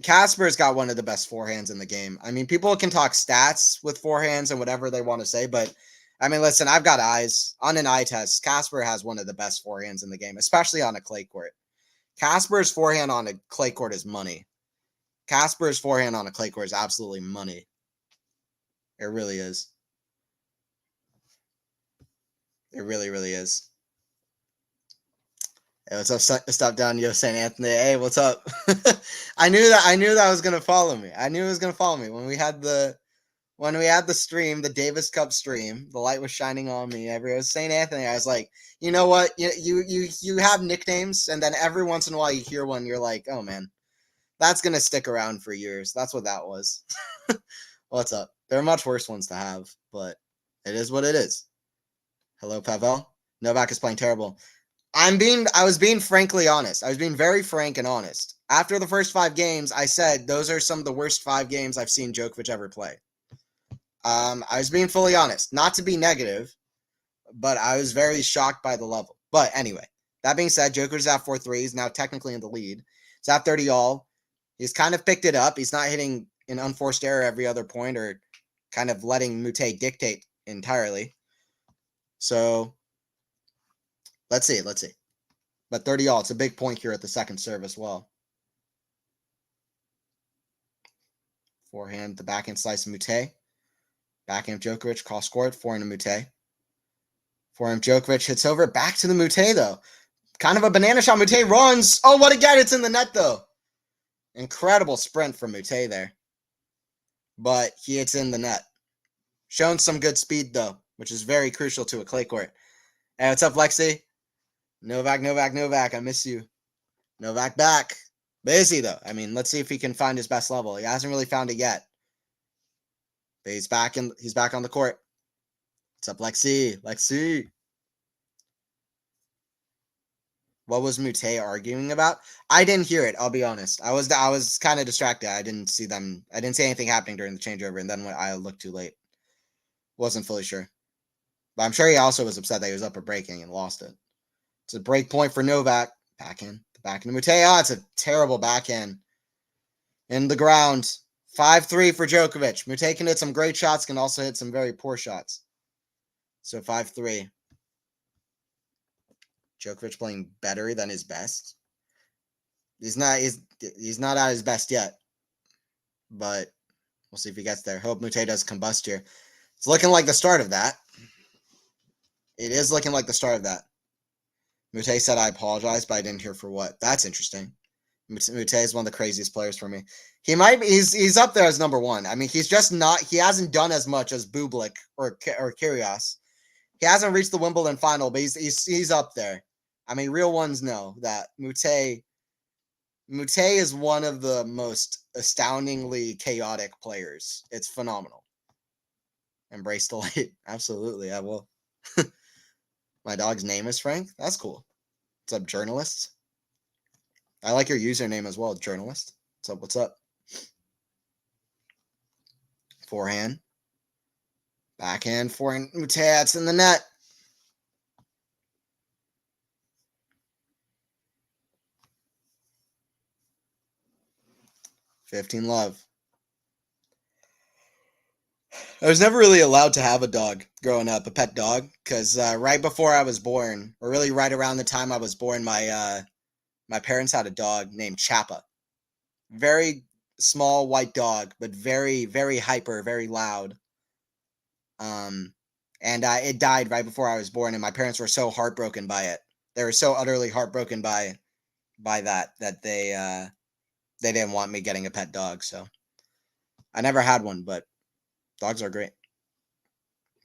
Casper's got one of the best forehands in the game. I mean, people can talk stats with forehands and whatever they want to say, but I mean, listen, I've got eyes. On an eye test, Casper has one of the best forehands in the game, especially on a clay court. Casper's forehand on a clay court is money. Casper's forehand on a clay court is absolutely money. It really is. It really, really is. Hey, what's up? Stop down, Yo St. Anthony. Hey, what's up? I knew that was gonna follow me. I knew it was gonna follow me when we had the stream, the Davis Cup stream. The light was shining on me. It was St. Anthony. I was like, you know what? You have nicknames, and then every once in a while you hear one. You're like, oh man, that's gonna stick around for years. That's what that was. What's up? There are much worse ones to have, but it is what it is. Hello, Pavel. Novak is playing terrible. I was being frankly honest. I was being very frank and honest. After the first 5 games, I said those are some of the worst 5 games I've seen Djokovic ever play. I was being fully honest. Not to be negative, but I was very shocked by the level. But anyway, that being said, Djokovic is at 4-3. He's now technically in the lead. He's at 30 all. He's kind of picked it up. He's not hitting an unforced error every other point or kind of letting Moutet dictate entirely. So let's see. But 30 all, it's a big point here at the second serve as well. Forehand, the backhand slice of Moutet. Backhand Djokovic, cross court, forehand to Moutet. Forehand Djokovic hits over, back to the Moutet though. Kind of a banana shot. Moutet runs. Oh, what again? It's in the net though. Incredible sprint from Moutet there. But he hits in the net. Shown some good speed though, which is very crucial to a clay court. Hey, what's up, Lexi? Novak, I miss you. Novak back. But is he, though? I mean, let's see if he can find his best level. He hasn't really found it yet. But he's back on the court. What's up, Lexi? Lexi. What was Moutet arguing about? I didn't hear it, I'll be honest. I was kind of distracted. I didn't see anything happening during the changeover, and then when I looked too late. Wasn't fully sure. But I'm sure he also was upset that he was up for breaking and lost it. It's a break point for Novak. Backhand to Moutet. Oh, it's a terrible backhand. In the ground. 5-3 for Djokovic. Moutet can hit some great shots, can also hit some very poor shots. So 5-3. Djokovic playing better than his best. He's not at his best yet. But we'll see if he gets there. Hope Moutet does combust here. It's looking like the start of that. It is looking like the start of that. Moutet said, I apologize, but I didn't hear for what. That's interesting. Moutet is one of the craziest players for me. He's up there as number 1. I mean, he hasn't done as much as Bublik or Kyrgios. He hasn't reached the Wimbledon final, but he's up there. I mean, real ones know that Moutet is one of the most astoundingly chaotic players. It's phenomenal. Embrace the light. Absolutely, I will. My dog's name is Frank. That's cool. What's up, journalist? I like your username as well, journalist. What's up? Forehand. Backhand, forehand. Moutet, it's in the net. $15 I was never really allowed to have a dog growing up, a pet dog, because right before I was born, or really right around the time I was born, my parents had a dog named Chappa. Very small white dog, but very, very hyper, very loud. And it died right before I was born, and my parents were so heartbroken by it. They were so utterly heartbroken by that they didn't want me getting a pet dog. So I never had one, but dogs are great.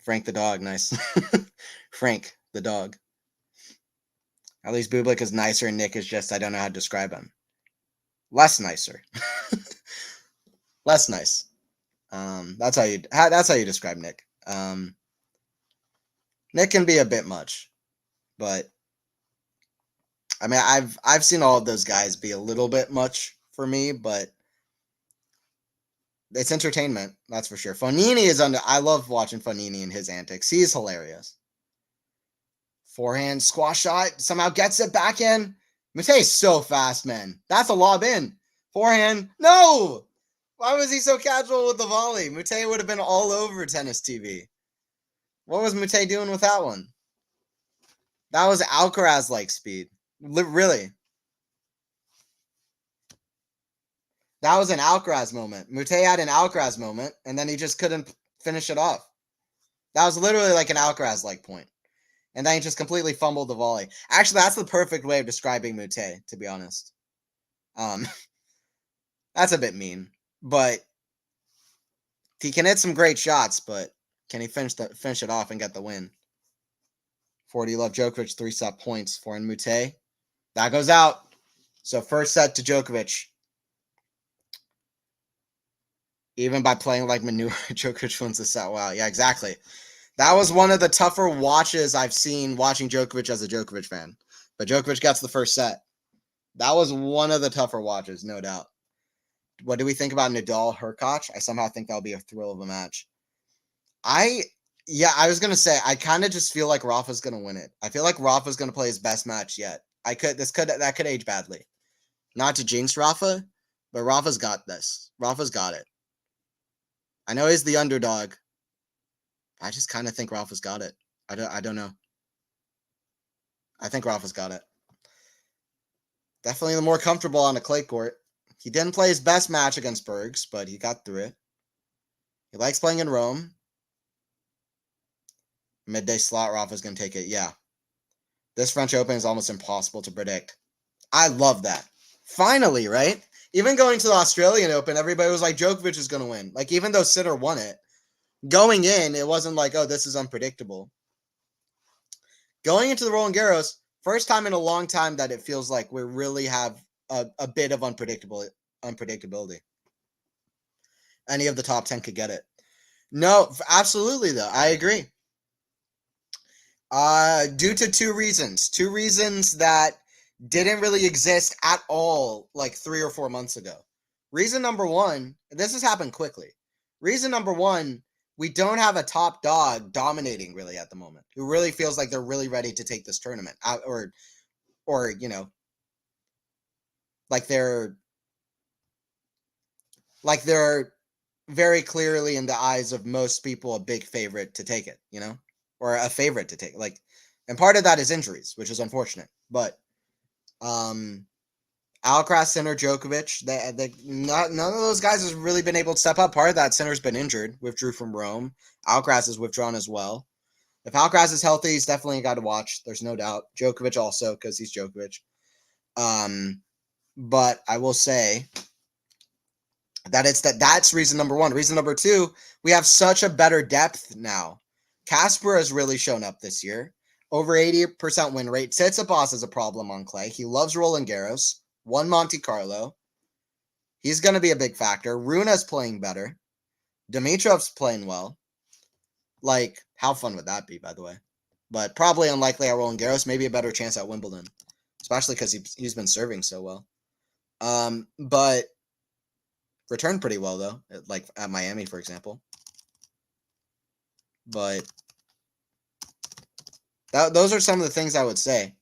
Frank the dog, nice. Frank the dog. At least Bublik is nicer, and Nick is just, I don't know how to describe him. Less nicer. Less nice. That's how you describe Nick. Nick can be a bit much, but I mean, I've seen all of those guys be a little bit much for me, but it's entertainment, that's for sure. Fognini is under. I love watching Fognini and his antics. He's hilarious. Forehand squash shot somehow gets it back in. Moutet's so fast, man. That's a lob in. Forehand, no. Why was he so casual with the volley? Moutet would have been all over tennis TV. What was Moutet doing with that one? That was Alcaraz-like speed. Really. That was an Alcaraz moment. Moutet had an Alcaraz moment, and then he just couldn't finish it off. That was literally like an Alcaraz-like point. And then he just completely fumbled the volley. Actually, that's the perfect way of describing Moutet, to be honest. That's a bit mean. But he can hit some great shots, but can he finish it off and get the win? 40 love Djokovic, 3-set points for Moutet. That goes out. So first set to Djokovic. Even by playing like manure, Djokovic wins the set. Wow, yeah, exactly. That was one of the tougher watches I've seen watching Djokovic as a Djokovic fan. But Djokovic gets the first set. That was one of the tougher watches, no doubt. What do we think about Nadal Hurkacz? I somehow think that'll be a thrill of a match. I was gonna say I kind of just feel like Rafa's gonna win it. I feel like Rafa's gonna play his best match yet. That could age badly. Not to jinx Rafa, but Rafa's got this. Rafa's got it. I know he's the underdog. I just kind of think Rafa's got it. I don't know. I think Rafa's got it. Definitely the more comfortable on the clay court. He didn't play his best match against Bergs, but he got through it. He likes playing in Rome. Midday slot, Rafa's going to take it. Yeah. This French Open is almost impossible to predict. I love that. Finally, right? Even going to the Australian Open, everybody was like, Djokovic is going to win. Like, even though Sinner won it, going in, it wasn't like, oh, this is unpredictable. Going into the Roland Garros, first time in a long time that it feels like we really have a bit of unpredictability. Any of the top 10 could get it. No, absolutely, though. I agree. Due to two reasons. Two reasons that didn't really exist at all like 3 or 4 months ago. Reason number one, this has happened quickly. Reason number one, we don't have a top dog dominating really at the moment who really feels like they're really ready to take this tournament out or you know, like they're very clearly in the eyes of most people a big favorite to take it, you know, or a favorite to take. Like, and part of that is injuries, which is unfortunate. But Alcaraz, Sinner, Djokovic, none of those guys has really been able to step up. Part of that, Sinner's been injured, withdrew from Rome. Alcaraz is withdrawn as well. If Alcaraz is healthy, he's definitely got to watch. There's no doubt. Djokovic also, because he's Djokovic. But I will say that that's reason number one. Reason number two, we have such a better depth now. Casper has really shown up this year. Over 80% win rate. Tsitsipas is a problem on clay. He loves Roland Garros. Won Monte Carlo. He's going to be a big factor. Runa's playing better. Dimitrov's playing well. Like, how fun would that be, by the way? But probably unlikely at Roland Garros. Maybe a better chance at Wimbledon. Especially because he's been serving so well. But returned pretty well, though. Like at Miami, for example. But those are some of the things I would say.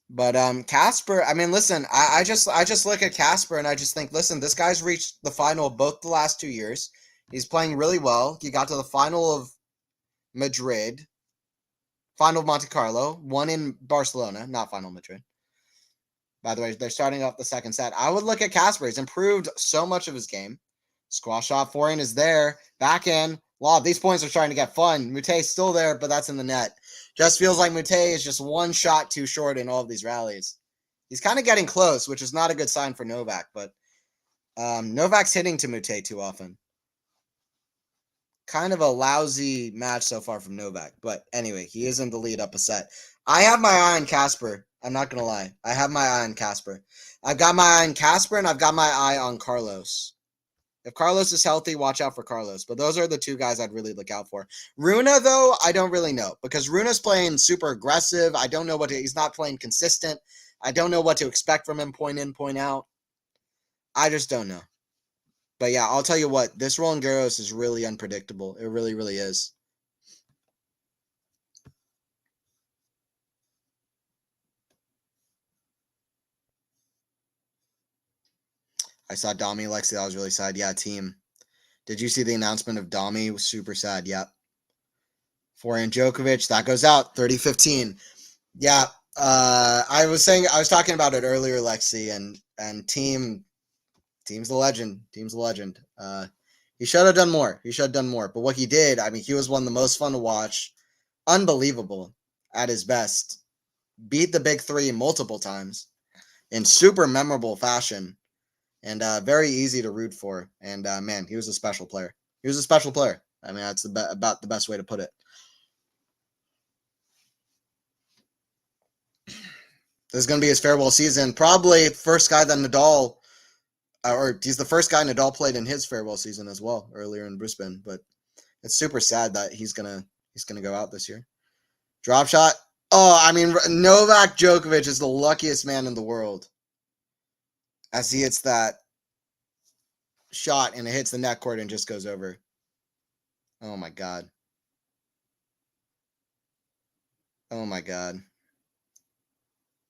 But Casper, I mean, listen, I just look at Casper and I just think, listen, this guy's reached the final of both the last 2 years. He's playing really well. He got to the final of Madrid, final of Monte Carlo, won in Barcelona, not final Madrid. By the way, they're starting off the second set. I would look at Casper. He's improved so much of his game. Squash shot, forehand is there. Backhand, lob. These points are starting to get fun. Moutet's still there, but that's in the net. Just feels like Moutet is just one shot too short in all of these rallies. He's kind of getting close, which is not a good sign for Novak, but Novak's hitting to Moutet too often. Kind of a lousy match so far from Novak, but anyway, he is in the lead up a set. I have my eye on Casper. I'm not going to lie. I have my eye on Casper. I've got my eye on Casper, and I've got my eye on Carlos. If Carlos is healthy, watch out for Carlos. But those are the two guys I'd really look out for. Runa, though, I don't really know. Because Runa's playing super aggressive. I don't know he's not playing consistent. I don't know what to expect from him point in, point out. I just don't know. But yeah, I'll tell you what, this Roland Garros is really unpredictable. It really, really is. I saw Domi Alexi. That was really sad. Yeah, team. Did you see the announcement of Domi? It was super sad. Yep. Forehand Djokovic. That goes out. 30-15. Yeah. I was talking about it earlier, Lexi, and team's the legend. Team's the legend. He should have done more. He should have done more. But what he did, I mean, he was one of the most fun to watch. Unbelievable at his best. Beat the big three multiple times in super memorable fashion. And very easy to root for. And man, he was a special player. He was a special player. I mean, that's about the best way to put it. This is going to be his farewell season. Probably first guy that Nadal, or he's the first guy Nadal played in his farewell season as well earlier in Brisbane. But it's super sad that he's gonna go out this year. Drop shot. Oh, I mean, Novak Djokovic is the luckiest man in the world, as he hits that shot and it hits the net cord and just goes over. Oh my god. Oh my god.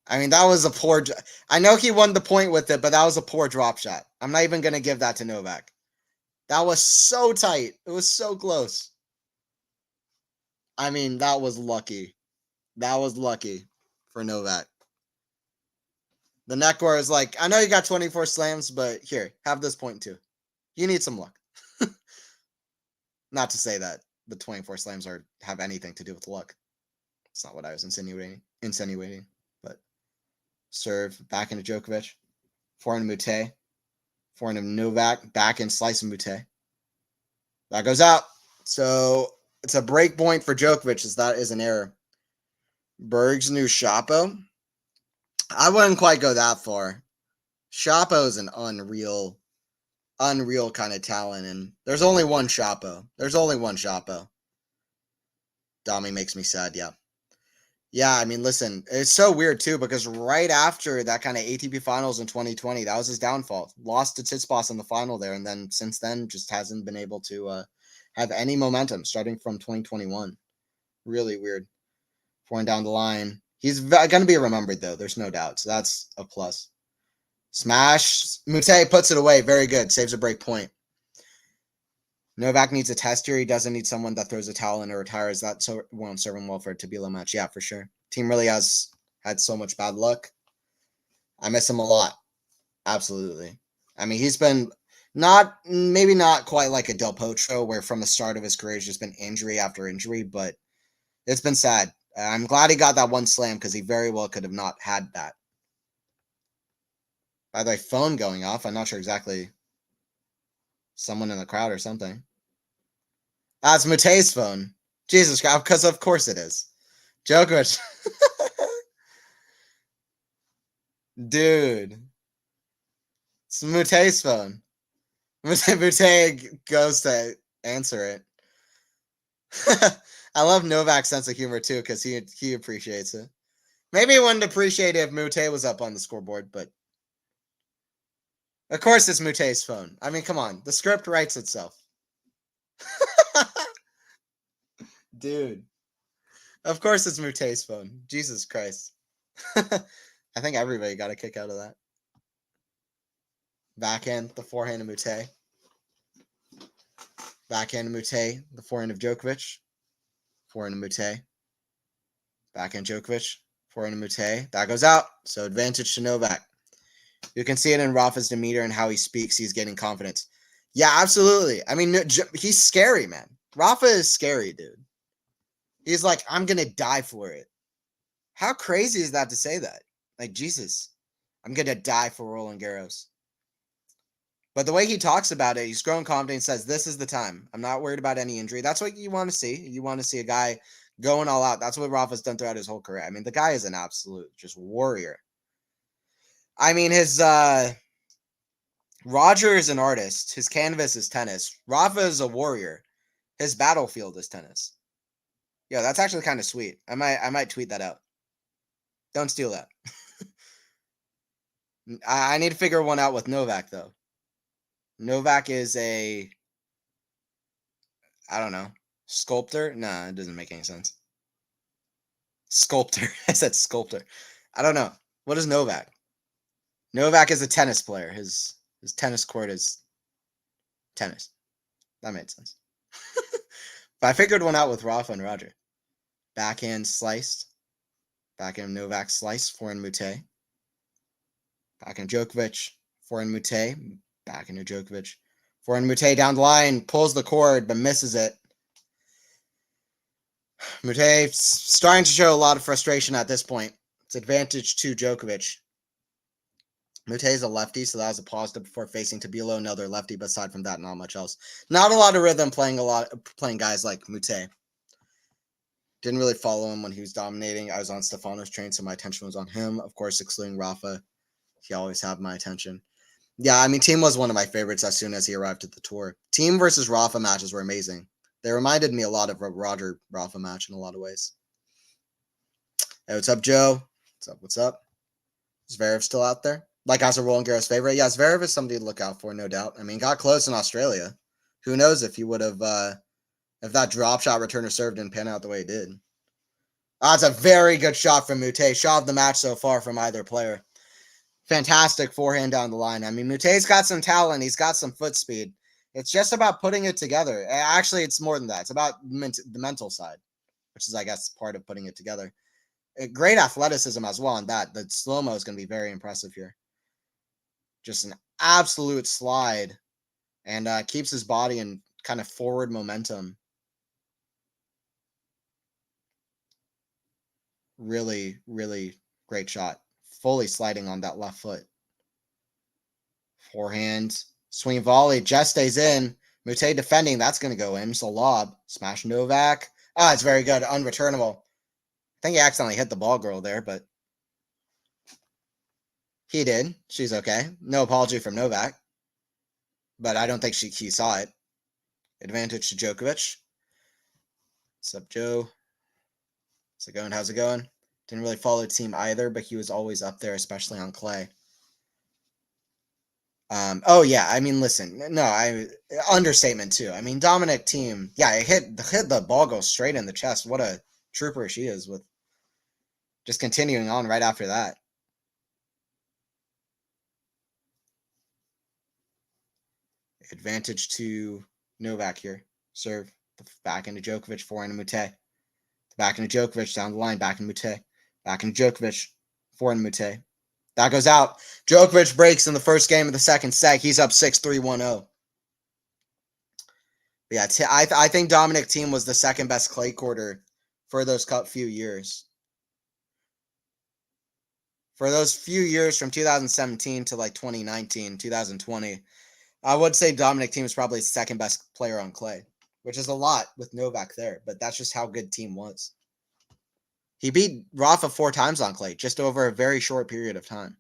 I mean, that was a poor. I know he won the point with it, but that was a poor drop shot. I'm not even going to give that to Novak. That was so tight. It was so close. I mean, that was lucky. That was lucky for Novak. The Necor is like, I know you got 24 slams, but here, have this point too. You need some luck. Not to say that the 24 slams have anything to do with luck. It's not what I was insinuating. But serve back into Djokovic. Forehand Moutet. Forehand Novak. Back in slice of Moutet. That goes out. So it's a break point for Djokovic, as that is an error. Berg's new Shapo. I wouldn't quite go that far. Shapo is an unreal kind of talent, and there's only one Shapo. Domi makes me sad, yeah. Yeah, I mean, listen, it's so weird too, because right after that kind of ATP finals in 2020, that was his downfall. Lost to Tsitsipas in the final there, and then since then just hasn't been able to have any momentum starting from 2021. Really weird. Forehand down the line. He's going to be remembered, though. There's no doubt. So that's a plus. Smash. Moutet puts it away. Very good. Saves a break point. Novak needs a test here. He doesn't need someone that throws a towel in or retires. That won't serve him well for a Tabilo match. Yeah, for sure. Team really has had so much bad luck. I miss him a lot. Absolutely. I mean, he's been maybe not quite like a Del Potro, where from the start of his career, it's just been injury after injury, but it's been sad. I'm glad he got that one slam, because he very well could have not had that. By the way, phone going off. I'm not sure exactly. Someone in the crowd or something. That's Moutet's phone. Jesus Christ, because of course it is. Djokovic. Dude. It's Moutet's phone. Moutet goes to answer it. I love Novak's sense of humor too, because he appreciates it. Maybe he wouldn't appreciate it if Moutet was up on the scoreboard, but of course it's Moutet's phone. I mean, come on. The script writes itself. Dude. Of course it's Moutet's phone. Jesus Christ. I think everybody got a kick out of that. Backhand, the forehand of Moutet. Backhand of Moutet, the forehand of Djokovic. Forehand of Moutet. Backhand Djokovic. Forehand of Moutet. That goes out. So advantage to Novak. You can see it in Rafa's demeanor and how he speaks. He's getting confidence. Yeah, absolutely. I mean, he's scary, man. Rafa is scary, dude. He's like, I'm going to die for it. How crazy is that to say that? Like, Jesus, I'm going to die for Roland Garros. But the way he talks about it, he's growing confidence, says, this is the time. I'm not worried about any injury. That's what you want to see. You want to see a guy going all out. That's what Rafa's done throughout his whole career. I mean, the guy is an absolute just warrior. I mean, his Roger is an artist. His canvas is tennis. Rafa is a warrior. His battlefield is tennis. Yeah, that's actually kind of sweet. I might tweet that out. Don't steal that. I need to figure one out with Novak, though. Novak is I don't know, sculptor? Nah, it doesn't make any sense. Sculptor. I said sculptor. I don't know. What is Novak? Novak is a tennis player. His tennis court is tennis. That made sense. But I figured one out with Rafa and Roger. Backhand sliced. Backhand Novak sliced. Forehand Moutet. Backhand Djokovic. Forehand Moutet. Backhand Djokovic. Forehand Moutet down the line. Pulls the cord but misses it. Moutet starting to show a lot of frustration at this point. It's advantage to Djokovic. Moutet is a lefty, so that was a positive before facing Tabilo, another lefty. But aside from that, not much else. Not a lot of rhythm playing guys like Moutet. Didn't really follow him when he was dominating. I was on Stefano's train, so my attention was on him. Of course, excluding Rafa. He always had my attention. Yeah, I mean, Team was one of my favorites as soon as he arrived at the tour. Team versus Rafa matches were amazing. They reminded me a lot of a Roger Rafa match in a lot of ways. Hey, what's up, Joe? What's up? What's up? Is Zverev still out there? Like as a Roland Garros favorite? Yeah, Zverev is somebody to look out for, no doubt. I mean, got close in Australia. Who knows if he would have, if that drop shot returner serve didn't pan out the way it did. That's a very good shot from Moutet. Shot of the match so far from either player. Fantastic forehand down the line. I mean, Moutet's got some talent. He's got some foot speed. It's just about putting it together. Actually, it's more than that. It's about the mental side, which is, I guess, part of putting it together. Great athleticism as well on that. The slow-mo is going to be very impressive here. Just an absolute slide and keeps his body in kind of forward momentum. Really, really great shot. Fully sliding on that left foot. Forehand. Swing volley. Just stays in. Moutet defending. That's going to go in. So lob. Smash Novak. Ah, it's very good. Unreturnable. I think he accidentally hit the ball girl there, but he did. She's okay. No apology from Novak. But I don't think he saw it. Advantage to Djokovic. What's up, Joe? How's it going? How's it going? Didn't really follow the team either, but he was always up there, especially on clay. Oh yeah, I mean, listen, no, understatement too. I mean, Dominic Thiem, yeah, it hit the ball goes straight in the chest. What a trooper she is with just continuing on right after that. Advantage to Novak here. Serve back into Djokovic, forehand to Moutet. Back into Djokovic down the line, back into Moutet. Back into Djokovic, forehand Moutet. That goes out. Djokovic breaks in the first game of the second set. He's up 6-3, 1-0. Yeah, I think Dominic Thiem was the second best clay courter for those few years. For those few years from 2017 to like 2019, 2020, I would say Dominic Thiem is probably the second best player on clay, which is a lot with Novak there, but that's just how good Thiem was. He beat Rafa 4 times on clay, just over a very short period of time.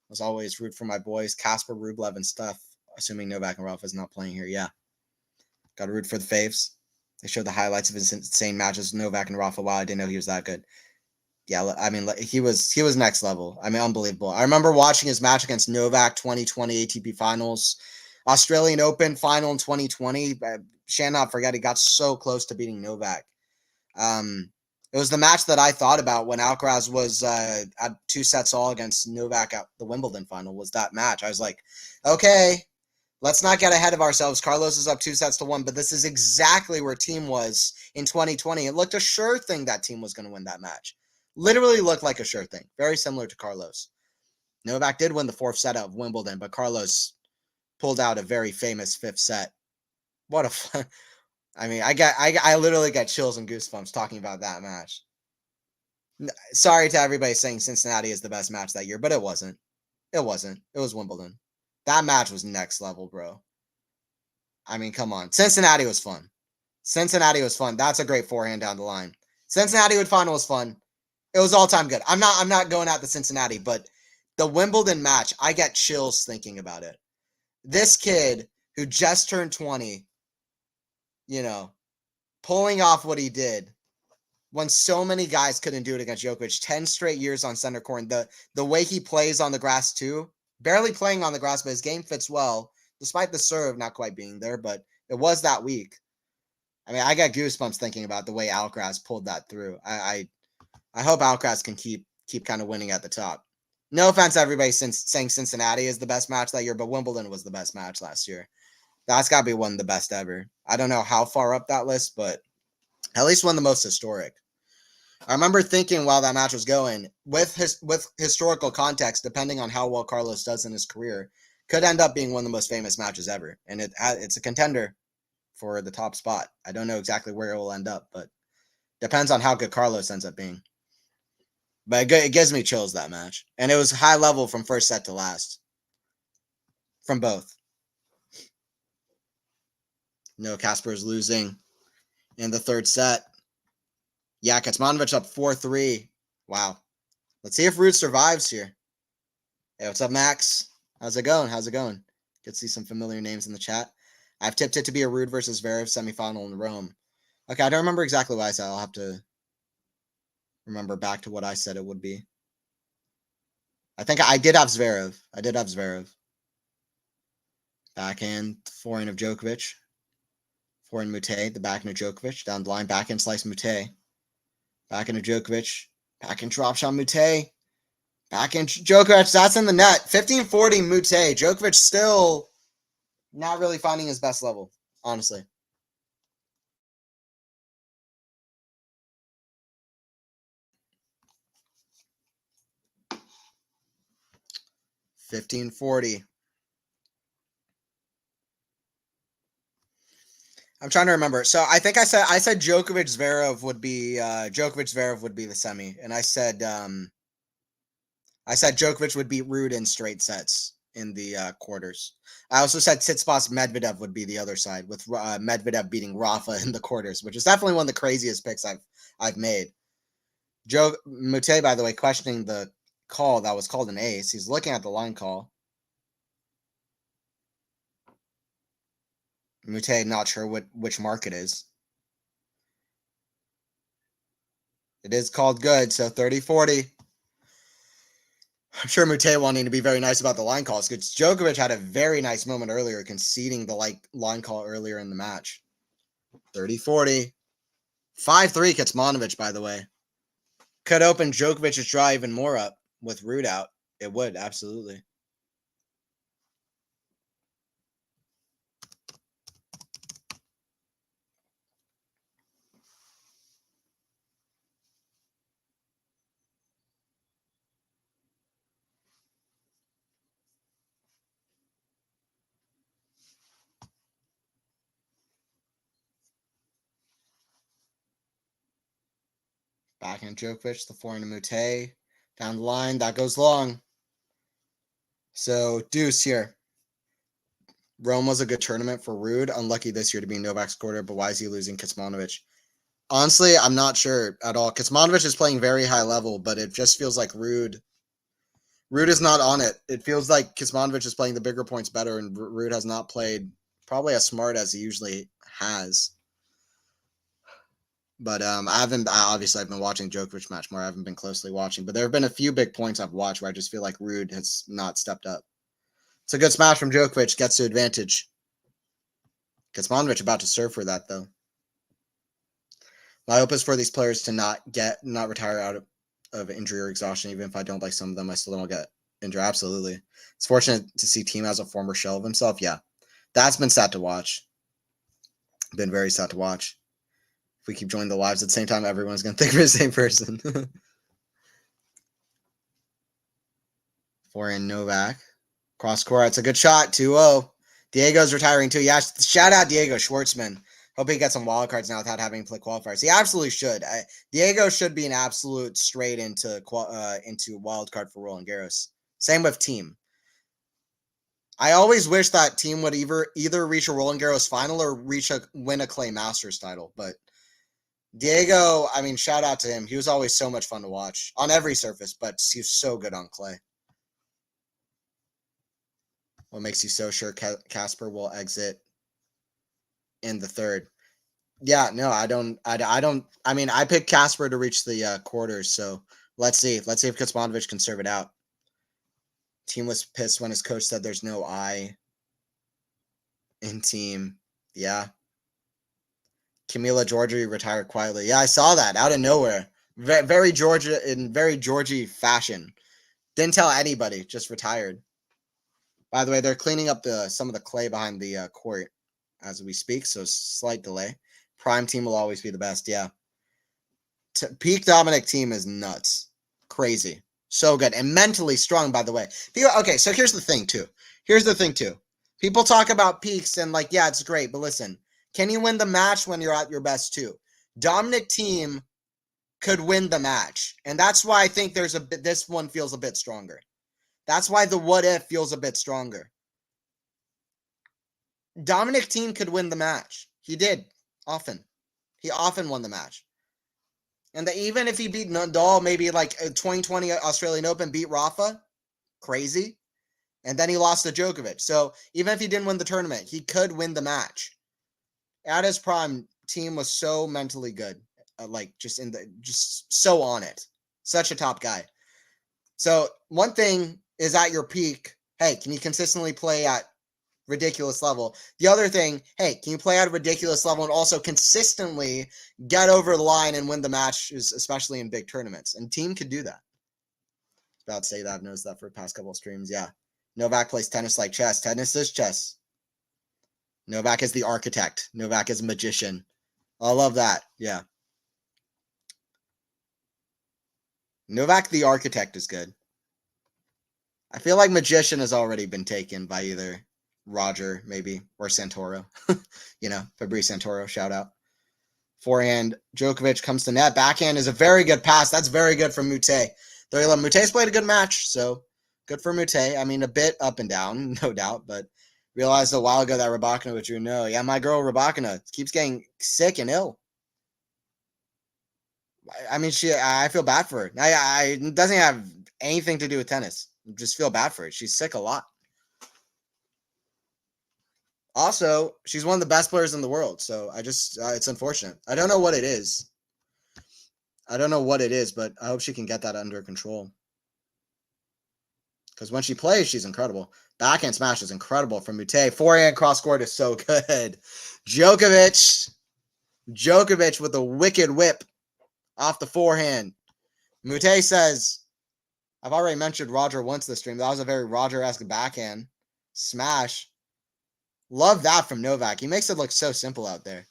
As always, root for my boys, Casper, Rublev, and stuff. Assuming Novak and Rafa is not playing here, yeah. Got to root for the faves. They showed the highlights of his insane matches with Novak and Rafa. Wow, I didn't know he was that good. Yeah, I mean, he was next level. I mean, unbelievable. I remember watching his match against Novak 2020 ATP Finals, Australian Open final in 2020. Shan't not forget, he got so close to beating Novak. It was the match that I thought about when Alcaraz was at 2-all against Novak at the Wimbledon final. Was that match? I was like, okay, let's not get ahead of ourselves. Carlos is up 2-1, but this is exactly where Thiem was in 2020. It looked a sure thing that Thiem was going to win that match. Literally looked like a sure thing. Very similar to Carlos. Novak did win the 4th set of Wimbledon, but Carlos pulled out a very famous 5th set. What a fun... I mean, I literally get chills and goosebumps talking about that match. Sorry to everybody saying Cincinnati is the best match that year, but it wasn't. It wasn't. It was Wimbledon. That match was next level, bro. I mean, come on. Cincinnati was fun. Cincinnati was fun. That's a great forehand down the line. Cincinnati final was fun. It was all time good. I'm not going at the Cincinnati, but the Wimbledon match, I get chills thinking about it. This kid who just turned 20, you know, pulling off what he did. when so many guys couldn't do it against Djokovic. 10 straight years on center court. The way he plays on the grass too, barely playing on the grass, but his game fits well, despite the serve not quite being there, but it was that weak. I mean, I got goosebumps thinking about the way Alcaraz pulled that through. I hope Alcaraz can keep kind of winning at the top. No offense, everybody, saying Cincinnati is the best match that year, but Wimbledon was the best match last year. That's got to be one of the best ever. I don't know how far up that list, but at least one of the most historic. I remember thinking while that match was going, with historical context, depending on how well Carlos does in his career, could end up being one of the most famous matches ever. And it's a contender for the top spot. I don't know exactly where it will end up, but depends on how good Carlos ends up being. But it gives me chills, that match. And it was high level from first set to last. From both. No, Kaspar's losing in the third set. Yeah, Kecmanovic up 4-3. Wow. Let's see if Ruud survives here. Hey, what's up, Max? How's it going? Good to see some familiar names in the chat. I've tipped it to be a Ruud versus Zverev semifinal in Rome. Okay, I don't remember exactly what I said. I'll have to remember back to what I said it would be. I think I did have Zverev. Backhand, forehand of Djokovic. Forehand Moutet, the backhand of Djokovic. Down the line, backhand slice Moutet. Backhand of Djokovic. Backhand drop shot Moutet. Backhand Djokovic, that's in the net. 15-40 Moutet. Djokovic still not really finding his best level, honestly. $15.40. I'm trying to remember. So I think I said Djokovic Zverev would be the semi, and I said Djokovic would beat Ruud in straight sets in the quarters. I also said Tsitsipas Medvedev would be the other side, with Medvedev beating Rafa in the quarters, which is definitely one of the craziest picks I've made. Moutet, by the way, questioning the call that was called an ace. He's looking at the line call. Moutet not sure which mark it is. It is called good, so 30-40. I'm sure Moutet wanting to be very nice about the line calls, because Djokovic had a very nice moment earlier, conceding the line call earlier in the match. 30-40. 5-3 Kecmanovic, by the way. Could open Djokovic's draw even more up with Ruud out. It would, absolutely. Backhand Djokovic, the forehand Moutet. Down the line, that goes long. So, deuce here. Rome was a good tournament for Ruud. Unlucky this year to be Novak's quarter, but why is he losing Kecmanovic? Honestly, I'm not sure at all. Kecmanovic is playing very high level, but it just feels like Ruud is not on it. It feels like Kecmanovic is playing the bigger points better, and Ruud has not played probably as smart as he usually has. But I've been watching Djokovic match more. I haven't been closely watching, but there have been a few big points I've watched where I just feel like Ruud has not stepped up. It's a good smash from Djokovic, gets to advantage. Kecmanovic about to serve for that, though. My hope is for these players to not retire out of injury or exhaustion. Even if I don't like some of them, I still don't get injured. Absolutely. It's fortunate to see Thiem as a former shell of himself. Yeah. That's been sad to watch. Been very sad to watch. If we keep joining the lives at the same time, everyone's going to think we're the same person. Forehand Novak. Cross court. It's a good shot. 2-0. Diego's retiring too. Yeah, shout out Diego Schwartzman. Hope he gets some wild cards now without having to play qualifiers. He absolutely should. Diego should be an absolute straight into wild card for Roland Garros. Same with Thiem. I always wish that Thiem would either reach a Roland Garros final or win a Clay Masters title. But Diego, I mean, shout out to him. He was always so much fun to watch on every surface, but he was so good on clay. What makes you so sure Casper will exit in the third? Yeah, no, I don't. I mean, I picked Casper to reach the quarters, so let's see. Let's see if Kecmanovic can serve it out. Team was pissed when his coach said there's no I in team. Yeah. Camila Giorgi retired quietly. Yeah, I saw that out of nowhere. Very Georgia in very Georgie fashion. Didn't tell anybody. Just retired. By the way, they're cleaning up some of the clay behind the court as we speak, so slight delay. Prime team will always be the best. Yeah. Peak Dominic team is nuts. Crazy. So good. And mentally strong, by the way. Okay, so here's the thing, too. People talk about peaks and, like, yeah, it's great, but listen, can you win the match when you're at your best, too? Dominic team could win the match. And that's why I think this one feels a bit stronger. That's why the what if feels a bit stronger. Dominic team could win the match. He did. Often. He often won the match. And even if he beat Nadal, maybe like 2020 Australian Open, beat Rafa, crazy. And then he lost to Djokovic. So even if he didn't win the tournament, he could win the match. At his prime, team was so mentally good, just so on it. Such a top guy. So one thing is at your peak. Hey, can you consistently play at ridiculous level? The other thing, hey, can you play at a ridiculous level and also consistently get over the line and win the matches, especially in big tournaments? And team could do that. About to say that. I've noticed that for the past couple of streams. Yeah. Novak plays tennis like chess. Tennis is chess. Novak is the architect. Novak is a magician. I love that. Yeah. Novak the architect is good. I feel like magician has already been taken by either Roger, maybe, or Santoro. Fabrice Santoro, shout out. Forehand, Djokovic comes to net. Backhand is a very good pass. That's very good from Moutet. Moutet's played a good match, so good for Moutet. I mean, a bit up and down, no doubt, but realized a while ago that Rybakina withdrew. No, yeah, my girl Rybakina keeps getting sick and ill. I mean, I feel bad for her. It doesn't have anything to do with tennis. I just feel bad for her. She's sick a lot. Also, she's one of the best players in the world, so it's unfortunate. I don't know what it is. But I hope she can get that under control. Because when she plays, she's incredible. Backhand smash is incredible from Moutet. Forehand cross-court is so good. Djokovic with a wicked whip off the forehand. Moutet says, I've already mentioned Roger once this stream. That was a very Roger-esque backhand smash. Love that from Novak. He makes it look so simple out there.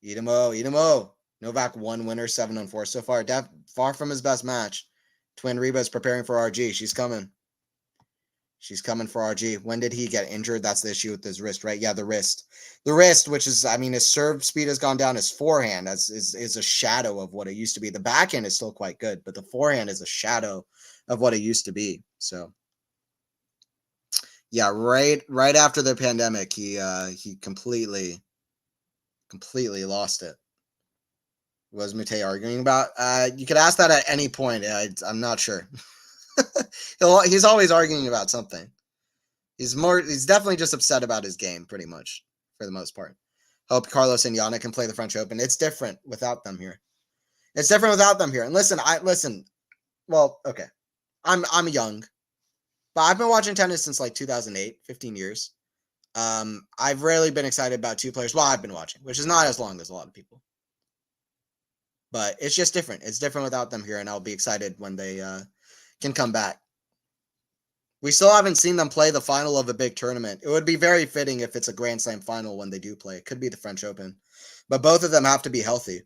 Idemo. Novak 1 winner, 7-4 so far. Far from his best match. Twin Reba is preparing for RG. She's coming. She's coming for RG. When did he get injured? That's the issue with his wrist, right? Yeah, the wrist. The wrist, which is, I mean, his serve speed has gone down. His forehand is a shadow of what it used to be. The backhand is still quite good, but the forehand is a shadow of what it used to be. So, yeah, right after the pandemic, he completely lost it. What was Moutet arguing about? You could ask that at any point. I'm not sure. He's always arguing about something. He's definitely just upset about his game, pretty much, for the most part. Hope Carlos and Yana can play the French Open. It's different without them here. And listen. Well, okay. I'm young, but I've been watching tennis since like 2008, 15 years. I've rarely been excited about two players. Well, I've been watching, which is not as long as a lot of people. But it's just different. It's different without them here, and I'll be excited when they can come back. We still haven't seen them play the final of a big tournament. It would be very fitting if it's a Grand Slam final when they do play. It could be the French Open. But both of them have to be healthy.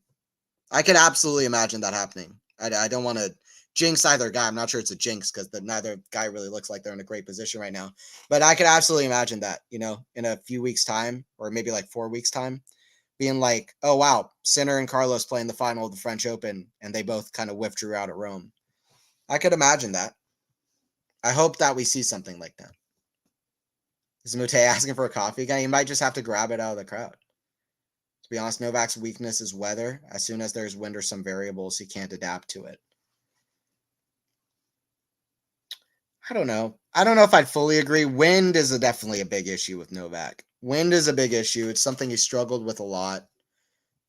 I can absolutely imagine that happening. I don't want to jinx either guy. I'm not sure it's a jinx because neither guy really looks like they're in a great position right now. But I could absolutely imagine that, in a few weeks' time, or maybe like 4 weeks' time, being like, oh, wow, Sinner and Carlos playing the final of the French Open, and they both kind of withdrew out at Rome. I could imagine that. I hope that we see something like that. Is Moutet asking for a coffee again? He might just have to grab it out of the crowd. To be honest, Novak's weakness is weather. As soon as there's wind or some variables, he can't adapt to it. I don't know. I don't know if I'd fully agree. Wind is definitely a big issue with Novak. Wind is a big issue. It's something he struggled with a lot.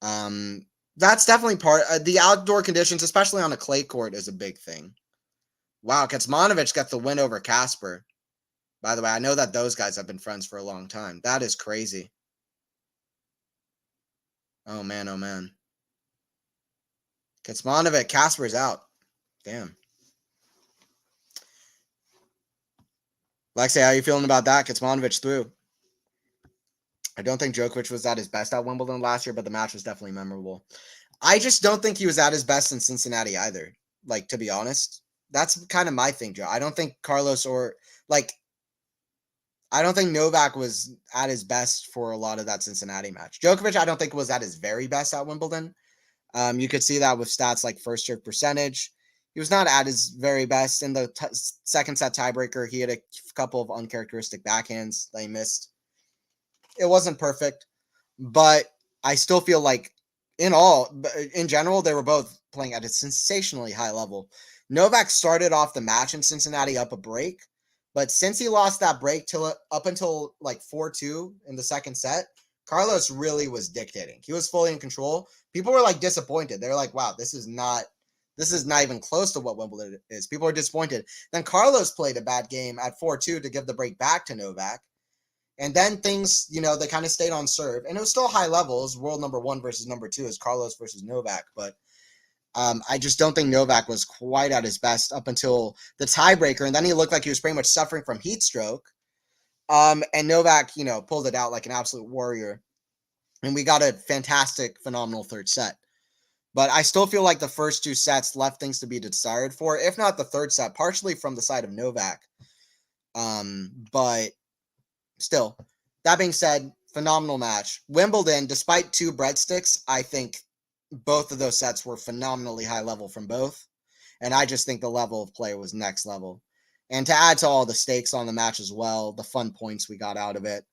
That's definitely part. The outdoor conditions, especially on a clay court, is a big thing. Wow, Kecmanovic got the win over Casper. By the way, I know that those guys have been friends for a long time. That is crazy. Oh, man, oh, man. Kecmanovic, Casper's out. Damn. Lexi, how you feeling about that? Kecmanovic through. I don't think Djokovic was at his best at Wimbledon last year, but the match was definitely memorable. I just don't think he was at his best in Cincinnati either. Like, to be honest, that's kind of my thing, Joe. I don't think Carlos I don't think Novak was at his best for a lot of that Cincinnati match. Djokovic, I don't think was at his very best at Wimbledon. You could see that with stats like first serve percentage. He was not at his very best in the second set tiebreaker. He had a couple of uncharacteristic backhands that he missed. It wasn't perfect, but I still feel like in general, they were both playing at a sensationally high level. Novak started off the match in Cincinnati up a break, but since he lost that break up until like 4-2 in the second set, Carlos really was dictating. He was fully in control. People were like disappointed. They're like, wow, this is not even close to what Wimbledon is. People are disappointed. Then Carlos played a bad game at 4-2 to give the break back to Novak. And then things, they kind of stayed on serve. And it was still high levels, world number 1 versus number 2 is Carlos versus Novak. But I just don't think Novak was quite at his best up until the tiebreaker. And then he looked like he was pretty much suffering from heat stroke. And Novak, pulled it out like an absolute warrior. And we got a fantastic, phenomenal third set. But I still feel like the first 2 sets left things to be desired for, if not the third set, partially from the side of Novak. But still, that being said, phenomenal match. Wimbledon, despite 2 breadsticks, I think both of those sets were phenomenally high level from both. And I just think the level of play was next level. And to add to all the stakes on the match as well, the fun points we got out of it.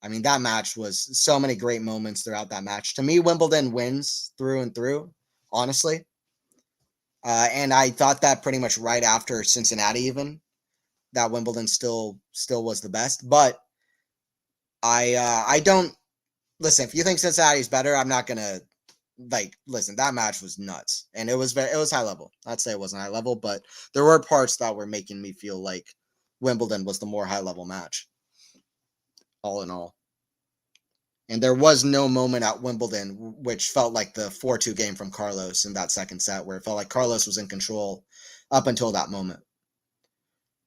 I mean, that match was so many great moments throughout that match. To me, Wimbledon wins through and through, honestly. And I thought that pretty much right after Cincinnati even, that Wimbledon still was the best. But I don't listen. If you think Cincinnati's better, I'm not gonna listen. That match was nuts, and it was high level. I'd say it wasn't high level, but there were parts that were making me feel like Wimbledon was the more high level match, all in all. And there was no moment at Wimbledon which felt like the 4-2 game from Carlos in that second set, where it felt like Carlos was in control up until that moment.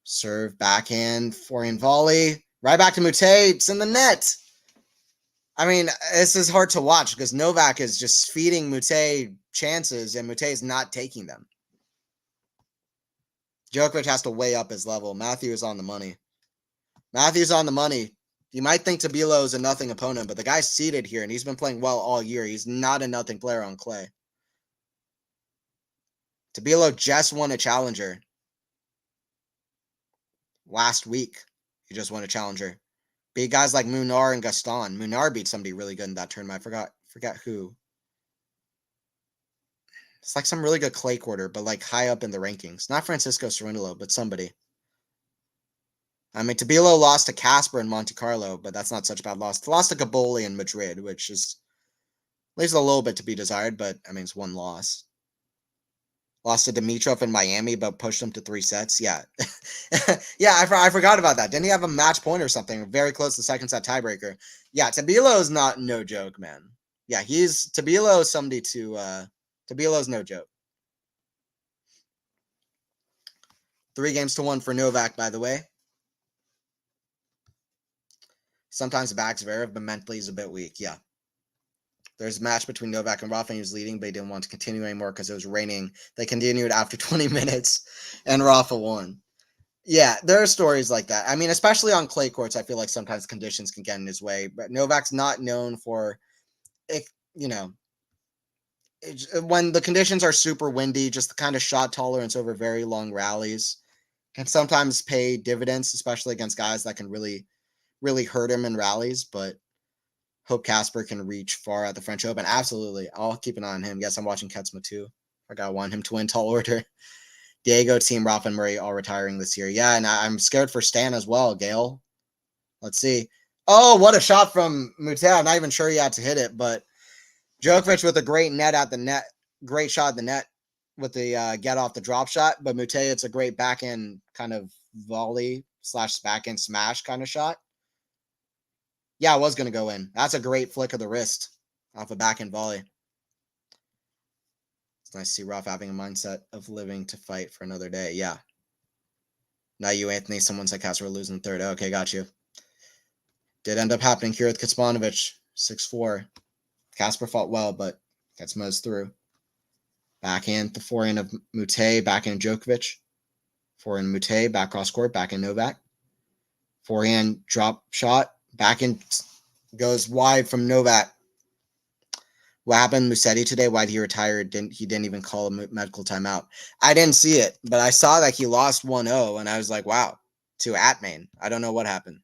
Serve, backhand, forehand volley. Right back to Moutet. It's in the net. I mean, this is hard to watch because Novak is just feeding Moutet chances and Moutet is not taking them. Djokovic has to weigh up his level. Matthews on the money. You might think Tabilo is a nothing opponent, but the guy's seated here and he's been playing well all year. He's not a nothing player on clay. Tabilo just won a challenger. Last week, he just won a challenger. Beat guys like Munar and Gaston. Munar beat somebody really good in that tournament. I forgot who. It's like some really good clay quarter, but like high up in the rankings. Not Francisco Cerundolo, but somebody. I mean, Tabilo lost to Casper in Monte Carlo, but that's not such a bad loss. Lost to Caboli in Madrid, which is leaves a little bit to be desired, but I mean, it's one loss. Lost to Dimitrov in Miami, but pushed him to 3 sets. Yeah. Yeah, I forgot about that. Didn't he have a match point or something? Very close to the second set tiebreaker. Yeah, Tabilo is not no joke, man. Yeah, Tabilo is somebody Tabilo's no joke. 3-1 for Novak, by the way. Sometimes the back's Zverev, but mentally he's a bit weak. Yeah. There's a match between Novak and Rafa. He was leading, but he didn't want to continue anymore because it was raining. They continued after 20 minutes, and Rafa won. Yeah, there are stories like that. I mean, especially on clay courts, I feel like sometimes conditions can get in his way. But Novak's not known for, when the conditions are super windy, just the kind of shot tolerance over very long rallies can sometimes pay dividends, especially against guys that can really, really hurt him in rallies. But hope Casper can reach far at the French Open. Absolutely. I'll keep an eye on him. Yes, I'm watching Ketsma too. I want him to win tall order. Diego, Team, Rafa, and Murray all retiring this year. Yeah, and I'm scared for Stan as well, Gail. Let's see. Oh, what a shot from Moutet. I'm not even sure he had to hit it, but Djokovic with a great net at the net. Great shot at the net with the get off the drop shot. But Moutet, it's a great backhand kind of volley / backhand smash kind of shot. Yeah, it was going to go in. That's a great flick of the wrist off a backhand volley. It's nice to see Ruff having a mindset of living to fight for another day. Yeah. Now you, Anthony. Someone said Casper losing third. Okay, got you. Did end up happening here with Kecmanovic. 6-4. Casper fought well, but Kecmano's through. Backhand, the forehand of Moutet, backhand Djokovic. Forehand Moutet, back cross court, backhand Novak. Forehand drop shot, backhand goes wide from Novak. What happened Musetti today? Why did he retire? He didn't even call a medical timeout. I didn't see it, but I saw that he lost 1-0, and I was like, wow, to Atmain. I don't know what happened.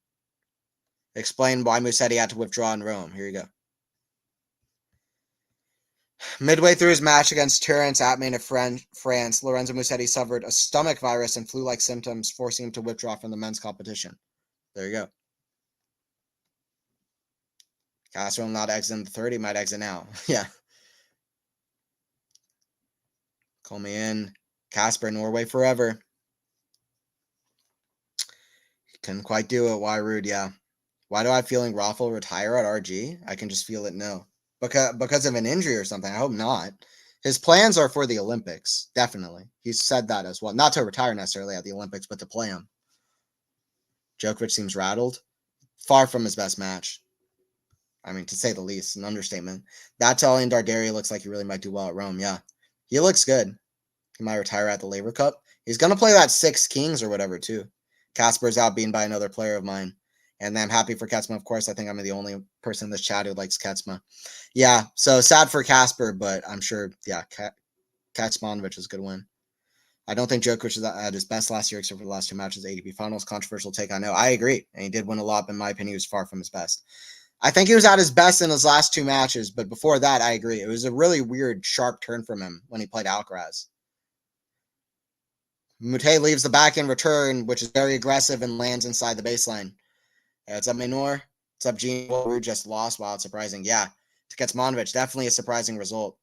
Explain why Musetti had to withdraw in Rome. Here you go. Midway through his match against Terence Atmain of France, Lorenzo Musetti suffered a stomach virus and flu-like symptoms, forcing him to withdraw from the men's competition. There you go. Casper will not exit in the third. He might exit now. Yeah. Call me in. Casper, Norway forever. He couldn't quite do it. Why rude? Yeah. Why do I feeling Rafa will retire at RG? I can just feel it. No. Because of an injury or something. I hope not. His plans are for the Olympics. Definitely. He's said that as well. Not to retire necessarily at the Olympics, but to play him. Djokovic seems rattled. Far from his best match. I mean, to say the least, an understatement. That Italian Darderi looks like he really might do well at Rome. Yeah. He looks good. He might retire at the Laver Cup. He's going to play that Six Kings or whatever, too. Casper's outbeaten by another player of mine. And I'm happy for Kecma, of course. I think I'm the only person in this chat who likes Kecma. Yeah, so sad for Casper, but I'm sure, yeah, Kecmanovic is a good win. I don't think Djokovic is at his best last year, except for the last two matches, ATP Finals. Controversial take, I know. I agree. And he did win a lot, but in my opinion, he was far from his best. I think he was at his best in his last two matches, but before that, I agree. It was a really weird, sharp turn from him when he played Alcaraz. Moutet leaves the backhand return, which is very aggressive and lands inside the baseline. What's up, Minor? What's up, Gene? We just lost. Wow, it's surprising. Yeah, to Kecmanovic, definitely a surprising result.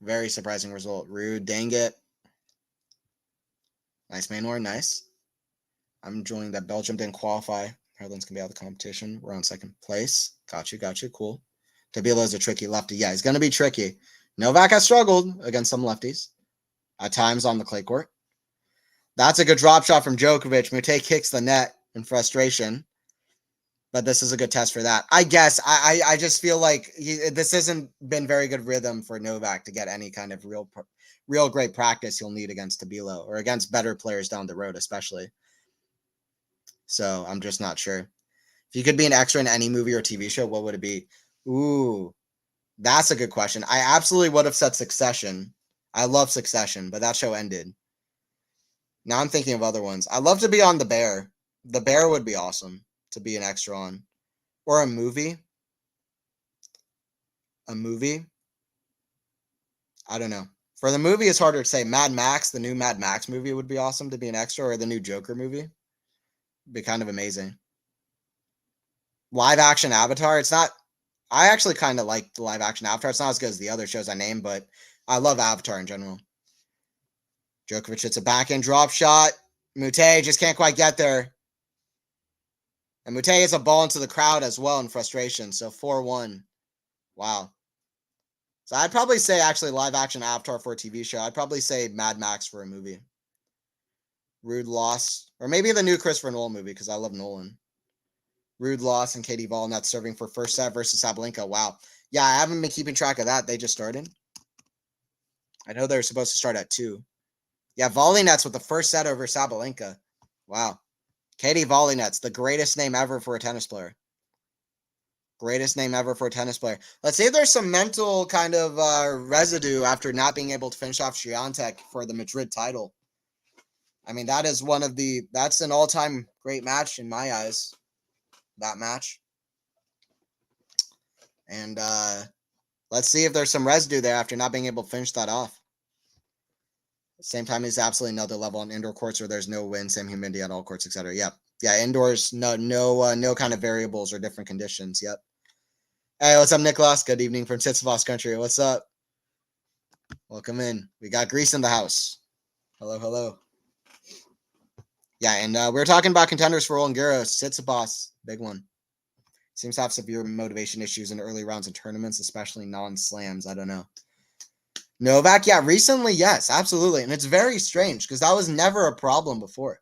Very surprising result. Rude, dang it. Nice, Minor, nice. I'm enjoying that Belgium didn't qualify. Netherlands can be out of the competition. We're on second place. Got you. Cool. Tabila's a tricky lefty. Yeah, he's going to be tricky. Novak has struggled against some lefties at times on the clay court. That's a good drop shot from Djokovic. Moutet kicks the net in frustration. But this is a good test for that. I guess. I just feel like this hasn't been very good rhythm for Novak to get any kind of real great practice he'll need against Tabilo or against better players down the road, especially. So I'm just not sure. If you could be an extra in any movie or TV show, what would it be? Ooh, that's a good question. I absolutely would have said Succession. I love Succession, but that show ended. Now I'm thinking of other ones. I'd love to be on The Bear. The Bear would be awesome to be an extra on. Or a movie. A movie. I don't know. For the movie, it's harder to say. Mad Max, the new Mad Max movie would be awesome to be an extra, or the new Joker movie. Be kind of amazing. Live action Avatar. It's not. I actually kind of like the live action Avatar. It's not as good as the other shows I named, but I love Avatar in general. Djokovic hits a backhand drop shot. Moutet just can't quite get there. And Moutet hits a ball into the crowd as well in frustration. So 4-1. Wow. So I'd probably say actually live action Avatar for a TV show. I'd probably say Mad Max for a movie. Rude loss. Or maybe the new Christopher Nolan movie because I love Nolan. Rude loss and Katie Volnets serving for first set versus Sabalenka. Wow. Yeah, I haven't been keeping track of that. They just started. I know they're supposed to start at 2. Yeah, Volnets with the first set over Sabalenka. Wow. Katie Volnets, the greatest name ever for a tennis player. Greatest name ever for a tennis player. Let's see if there's some mental kind of residue after not being able to finish off Swiatek for the Madrid title. I mean, that is that's an all-time great match in my eyes. That match. And let's see if there's some residue there after not being able to finish that off. Same time, is absolutely another level on indoor courts where there's no wind, same humidity at all courts, etc. Yep. Yeah, indoors, no kind of variables or different conditions. Yep. Hey, what's up, Nicholas? Good evening from Titsavos country. What's up? Welcome in. We got Greece in the house. Hello, hello. Yeah, and we were talking about contenders for Roland Garros. Tsitsipas, big one. Seems to have severe motivation issues in early rounds and tournaments, especially non-slams. I don't know. Novak, yeah, recently, yes, absolutely. And it's very strange because that was never a problem before.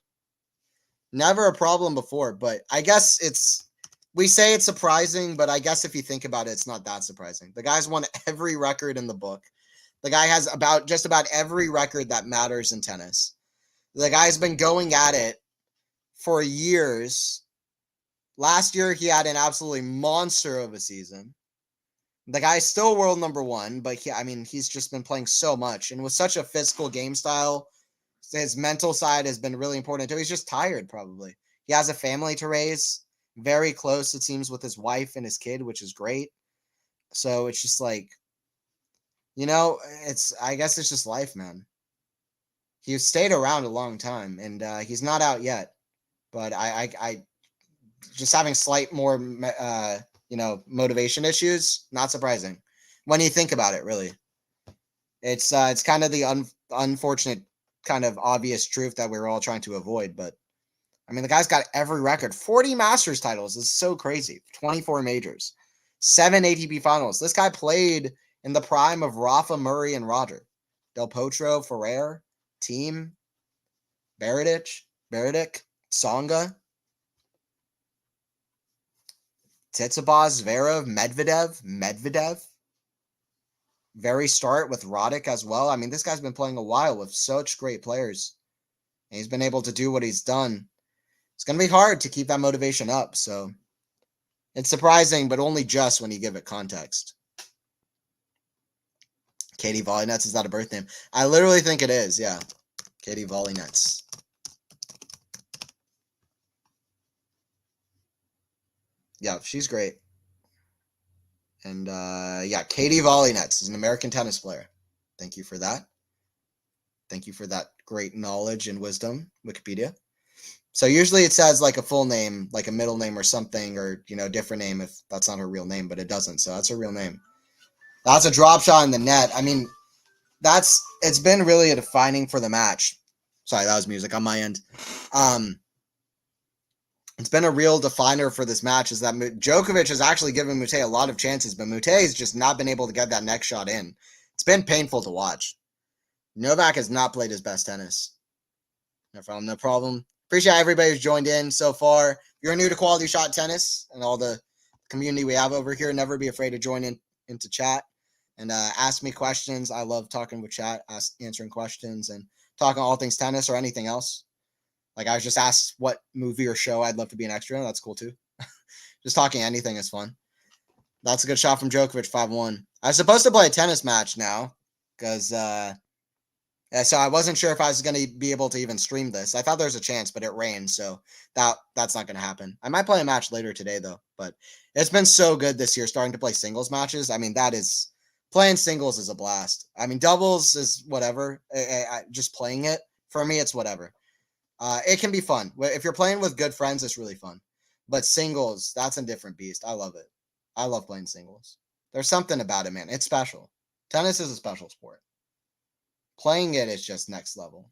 Never a problem before, but I guess we say it's surprising, but I guess if you think about it, it's not that surprising. The guy's won every record in the book. The guy has just about every record that matters in tennis. The guy's been going at it for years. Last year, he had an absolutely monster of a season. The guy's still world number one, but he's just been playing so much. And with such a physical game style, his mental side has been really important too. He's just tired, probably. He has a family to raise, very close, it seems, with his wife and his kid, which is great. So it's just like, I guess it's just life, man. He's stayed around a long time, and he's not out yet. But I just having slight more, motivation issues, not surprising. When you think about it, really. It's kind of the unfortunate, kind of obvious truth that we're all trying to avoid. But, the guy's got every record. 40 Masters titles is so crazy. 24 majors. 7 ATP finals. This guy played in the prime of Rafa, Murray, and Roger. Del Potro, Ferrer, Thiem, Beritic, Tsonga, Tsitsipas, Zverev, Medvedev. Very start with Roddick as well. This guy's been playing a while with such great players. And he's been able to do what he's done. It's going to be hard to keep that motivation up. So it's surprising, but only just when you give it context. Katie Volleynets, is that a birth name? I literally think it is, yeah. Katie Volleynets. Yeah, she's great. And Katie Volleynets is an American tennis player. Thank you for that. Thank you for that great knowledge and wisdom, Wikipedia. So usually it says like a full name, like a middle name or something, or, different name if that's not her real name, but it doesn't. So that's her real name. That's a drop shot in the net. It's been really a defining for the match. Sorry, that was music on my end. It's been a real definer for this match is that Djokovic has actually given Moutet a lot of chances, but Moutet has just not been able to get that next shot in. It's been painful to watch. Novak has not played his best tennis. No problem. Appreciate everybody who's joined in so far. If you're new to Quality Shot Tennis and all the community we have over here, never be afraid to join into chat and ask me questions. I love talking with chat, answering questions, and talking all things tennis or anything else. Like I was just asked what movie or show I'd love to be an extra. That's cool too. Just talking anything is fun. That's a good shot from Djokovic, 5-1. I was supposed to play a tennis match now because so I wasn't sure if I was going to be able to even stream this. I thought there was a chance, but it rained, so that's not going to happen. I might play a match later today, though, but it's been so good this year starting to play singles matches. Playing singles is a blast. Doubles is whatever. Just playing it, for me, it's whatever. It can be fun. If you're playing with good friends, it's really fun. But singles, that's a different beast. I love it. I love playing singles. There's something about it, man. It's special. Tennis is a special sport. Playing it is just next level.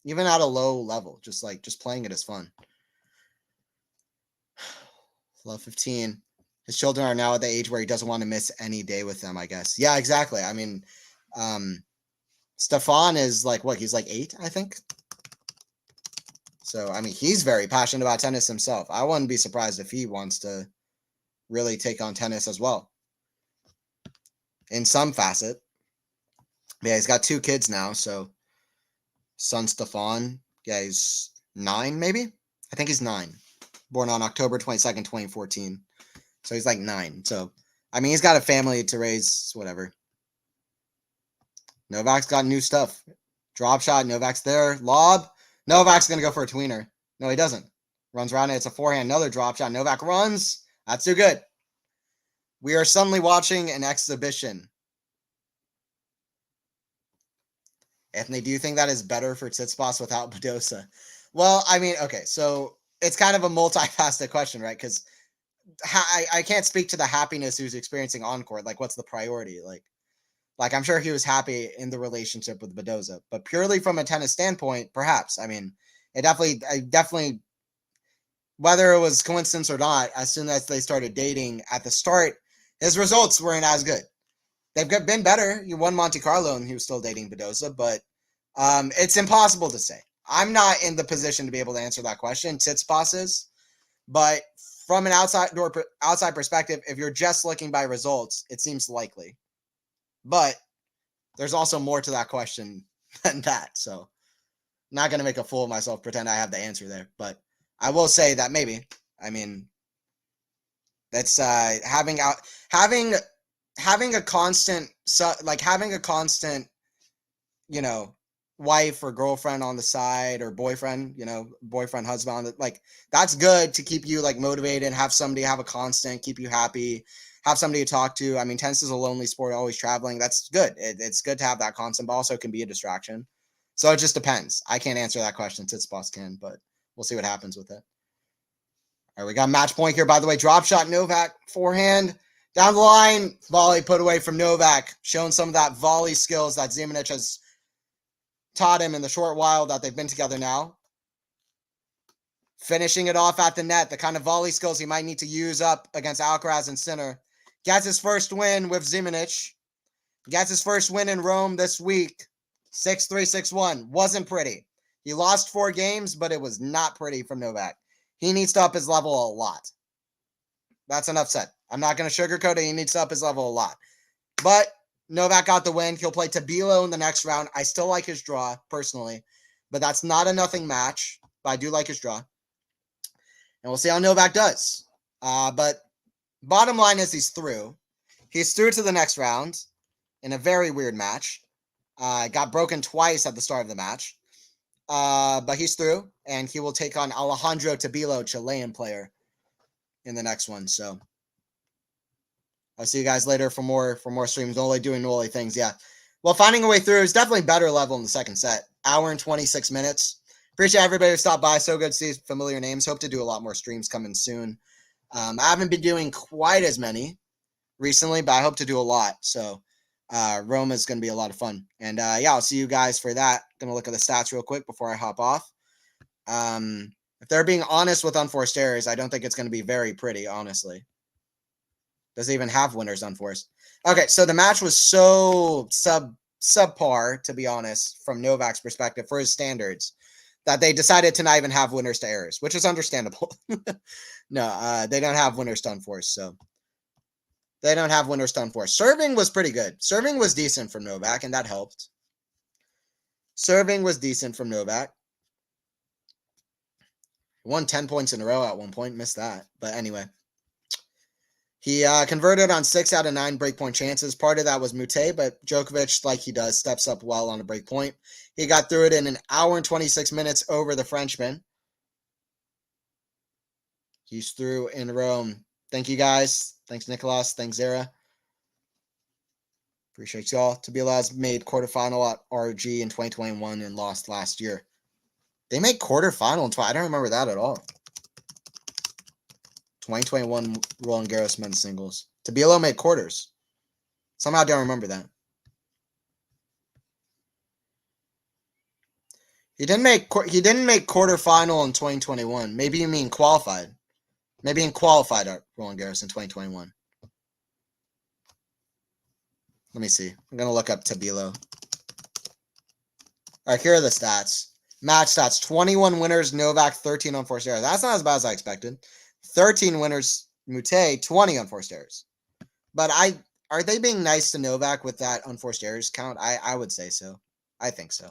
Even at a low level, just playing it is fun. Love 15. His children are now at the age where he doesn't want to miss any day with them, I guess. Yeah, exactly. Stefan is he's 8, I think. So, he's very passionate about tennis himself. I wouldn't be surprised if he wants to really take on tennis as well. In some facet. Yeah, he's got 2 kids now, so son Stefan, he's 9 maybe? I think he's 9. Born on October 22nd, 2014. So he's 9. So, he's got a family to raise, whatever. Novak's got new stuff. Drop shot, Novak's there. Lob. Novak's going to go for a tweener. No, he doesn't. Runs around it. It's a forehand. Another drop shot. Novak runs. That's too good. We are suddenly watching an exhibition. Anthony, do you think that is better for Tsitsipas without Badosa? Well, I mean, okay, so it's kind of a multifaceted question, right? Because I can't speak to the happiness he was experiencing on court. Like, what's the priority? Like I'm sure he was happy in the relationship with Badosa, but purely from a tennis standpoint, perhaps. I mean, I definitely, whether it was coincidence or not, as soon as they started dating at the start, his results weren't as good. They've been better. He won Monte Carlo and he was still dating Badosa, but it's impossible to say. I'm not in the position to be able to answer that question. Tsitsipas is, but from an outside perspective, if you're just looking by results, it seems likely. But there's also more to that question than that. So I'm not going to make a fool of myself, pretend I have the answer there. But I will say that maybe. I mean, that's having a constant, you know, wife or girlfriend on the side, or boyfriend, you know, boyfriend, husband, like that's good to keep you like motivated, have somebody, have a constant, keep you happy, have somebody to talk to. I mean, tennis is a lonely sport, always traveling. That's good. It's good to have that constant, but also can be a distraction. So it just depends. I can't answer that question. Tsitsipas can, but we'll see what happens with it. All right, we got match point here, by the way. Drop shot, Novak, forehand, down the line, volley put away from Novak, showing some of that volley skills that Zimonjić has taught him in the short while that they've been together now. Finishing it off at the net, the kind of volley skills he might need to use up against Alcaraz and Sinner. Gets his first win with Zimonjić. Gets his first win in Rome this week. 6-3, 6-1. Wasn't pretty. He lost 4 games, but it was not pretty from Novak. He needs to up his level a lot. That's enough said. I'm not going to sugarcoat it. He needs to up his level a lot. But Novak got the win. He'll play Tabilo in the next round. I still like his draw, personally. But that's not a nothing match. But I do like his draw. And we'll see how Novak does. But bottom line is he's through. He's through to the next round in a very weird match. Got broken twice at the start of the match. But he's through. And he will take on Alejandro Tabilo, Chilean player, in the next one. So I'll see you guys later for more streams. Nole doing Nole things. Yeah. Well, finding a way through is definitely better level in the second set. Hour and 26 minutes. Appreciate everybody who stopped by. So good to see familiar names. Hope to do a lot more streams coming soon. I haven't been doing quite as many recently, but I hope to do a lot. So Rome is going to be a lot of fun. And yeah, I'll see you guys for that. Going to look at the stats real quick before I hop off. If they're being honest with unforced errors, I don't think it's going to be very pretty, honestly. Doesn't even have winners unforced. Okay, so the match was so subpar, to be honest, from Novak's perspective, for his standards, that they decided to not even have winners to errors, which is understandable. No, they don't have winners to unforced, so they don't have winners to unforced. Serving was pretty good. Serving was decent from Novak, and that helped. Serving was decent from Novak. Won 10 points in a row at one point. Missed that. But anyway. He converted on 6 out of 9 breakpoint chances. Part of that was Moutet, but Djokovic, like he does, steps up well on a breakpoint. He got through it in an hour and 26 minutes over the Frenchman. He's through in Rome. Thank you, guys. Thanks, Nicolas. Thanks, Zara. Appreciate y'all. Tabila has made quarterfinal at RG in 2021 and lost last year. They made quarterfinal in I don't remember that at all. 2021 Roland Garros men's singles. Tabilo made quarters. Somehow I don't remember that. He didn't make quarterfinal in 2021. Maybe you mean qualified. Maybe in qualified at Roland Garros in 2021. Let me see. I'm going to look up Tabilo. All right, here are the stats. Match stats. 21 winners, Novak, 13 unforced errors. That's not as bad as I expected. 13 winners, Moutet, 20 unforced errors. But are they being nice to Novak with that unforced errors count? I would say so. I think so.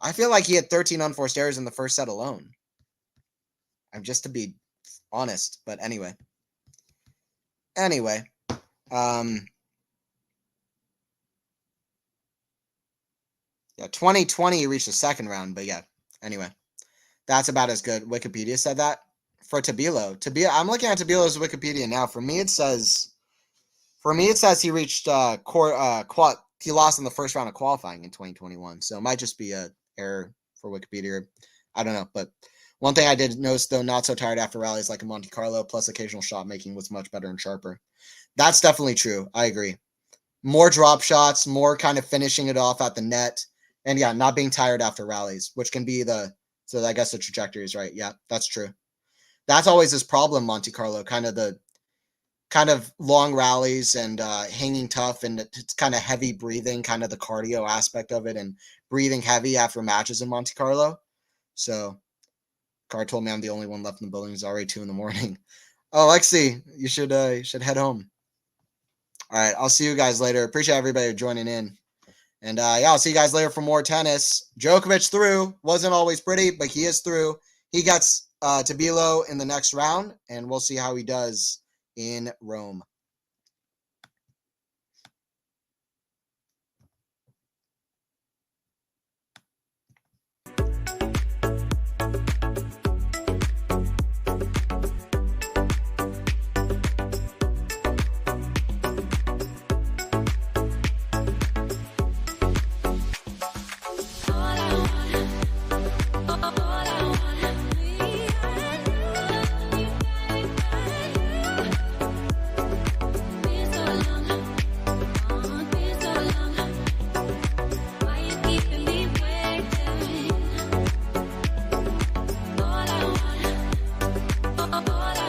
I feel like he had 13 unforced errors in the first set alone. I'm just to be honest, but anyway. Yeah, 2020 he reached the second round, but yeah. Anyway, that's about as good. Wikipedia said that. For Tabilo. I'm looking at Tabilo's Wikipedia now. For me, it says he reached he lost in the first round of qualifying in 2021. So it might just be a error for Wikipedia. I don't know. But one thing I did notice, though, not so tired after rallies like in Monte Carlo, plus occasional shot making was much better and sharper. That's definitely true. I agree. More drop shots, more kind of finishing it off at the net. And yeah, not being tired after rallies, which can be so I guess the trajectory is right. Yeah, that's true. That's always his problem, Monte Carlo, kind of long rallies and hanging tough, and it's kind of heavy breathing, kind of the cardio aspect of it, and breathing heavy after matches in Monte Carlo. So Car told me I'm the only one left in the building. It's already 2 a.m. Oh, Lexi, you should head home. All right, I'll see you guys later. Appreciate everybody joining in. And yeah, I'll see you guys later for more tennis. Djokovic through. Wasn't always pretty, but he is through. He gets Tabilo in the next round, and we'll see how he does in Rome. All I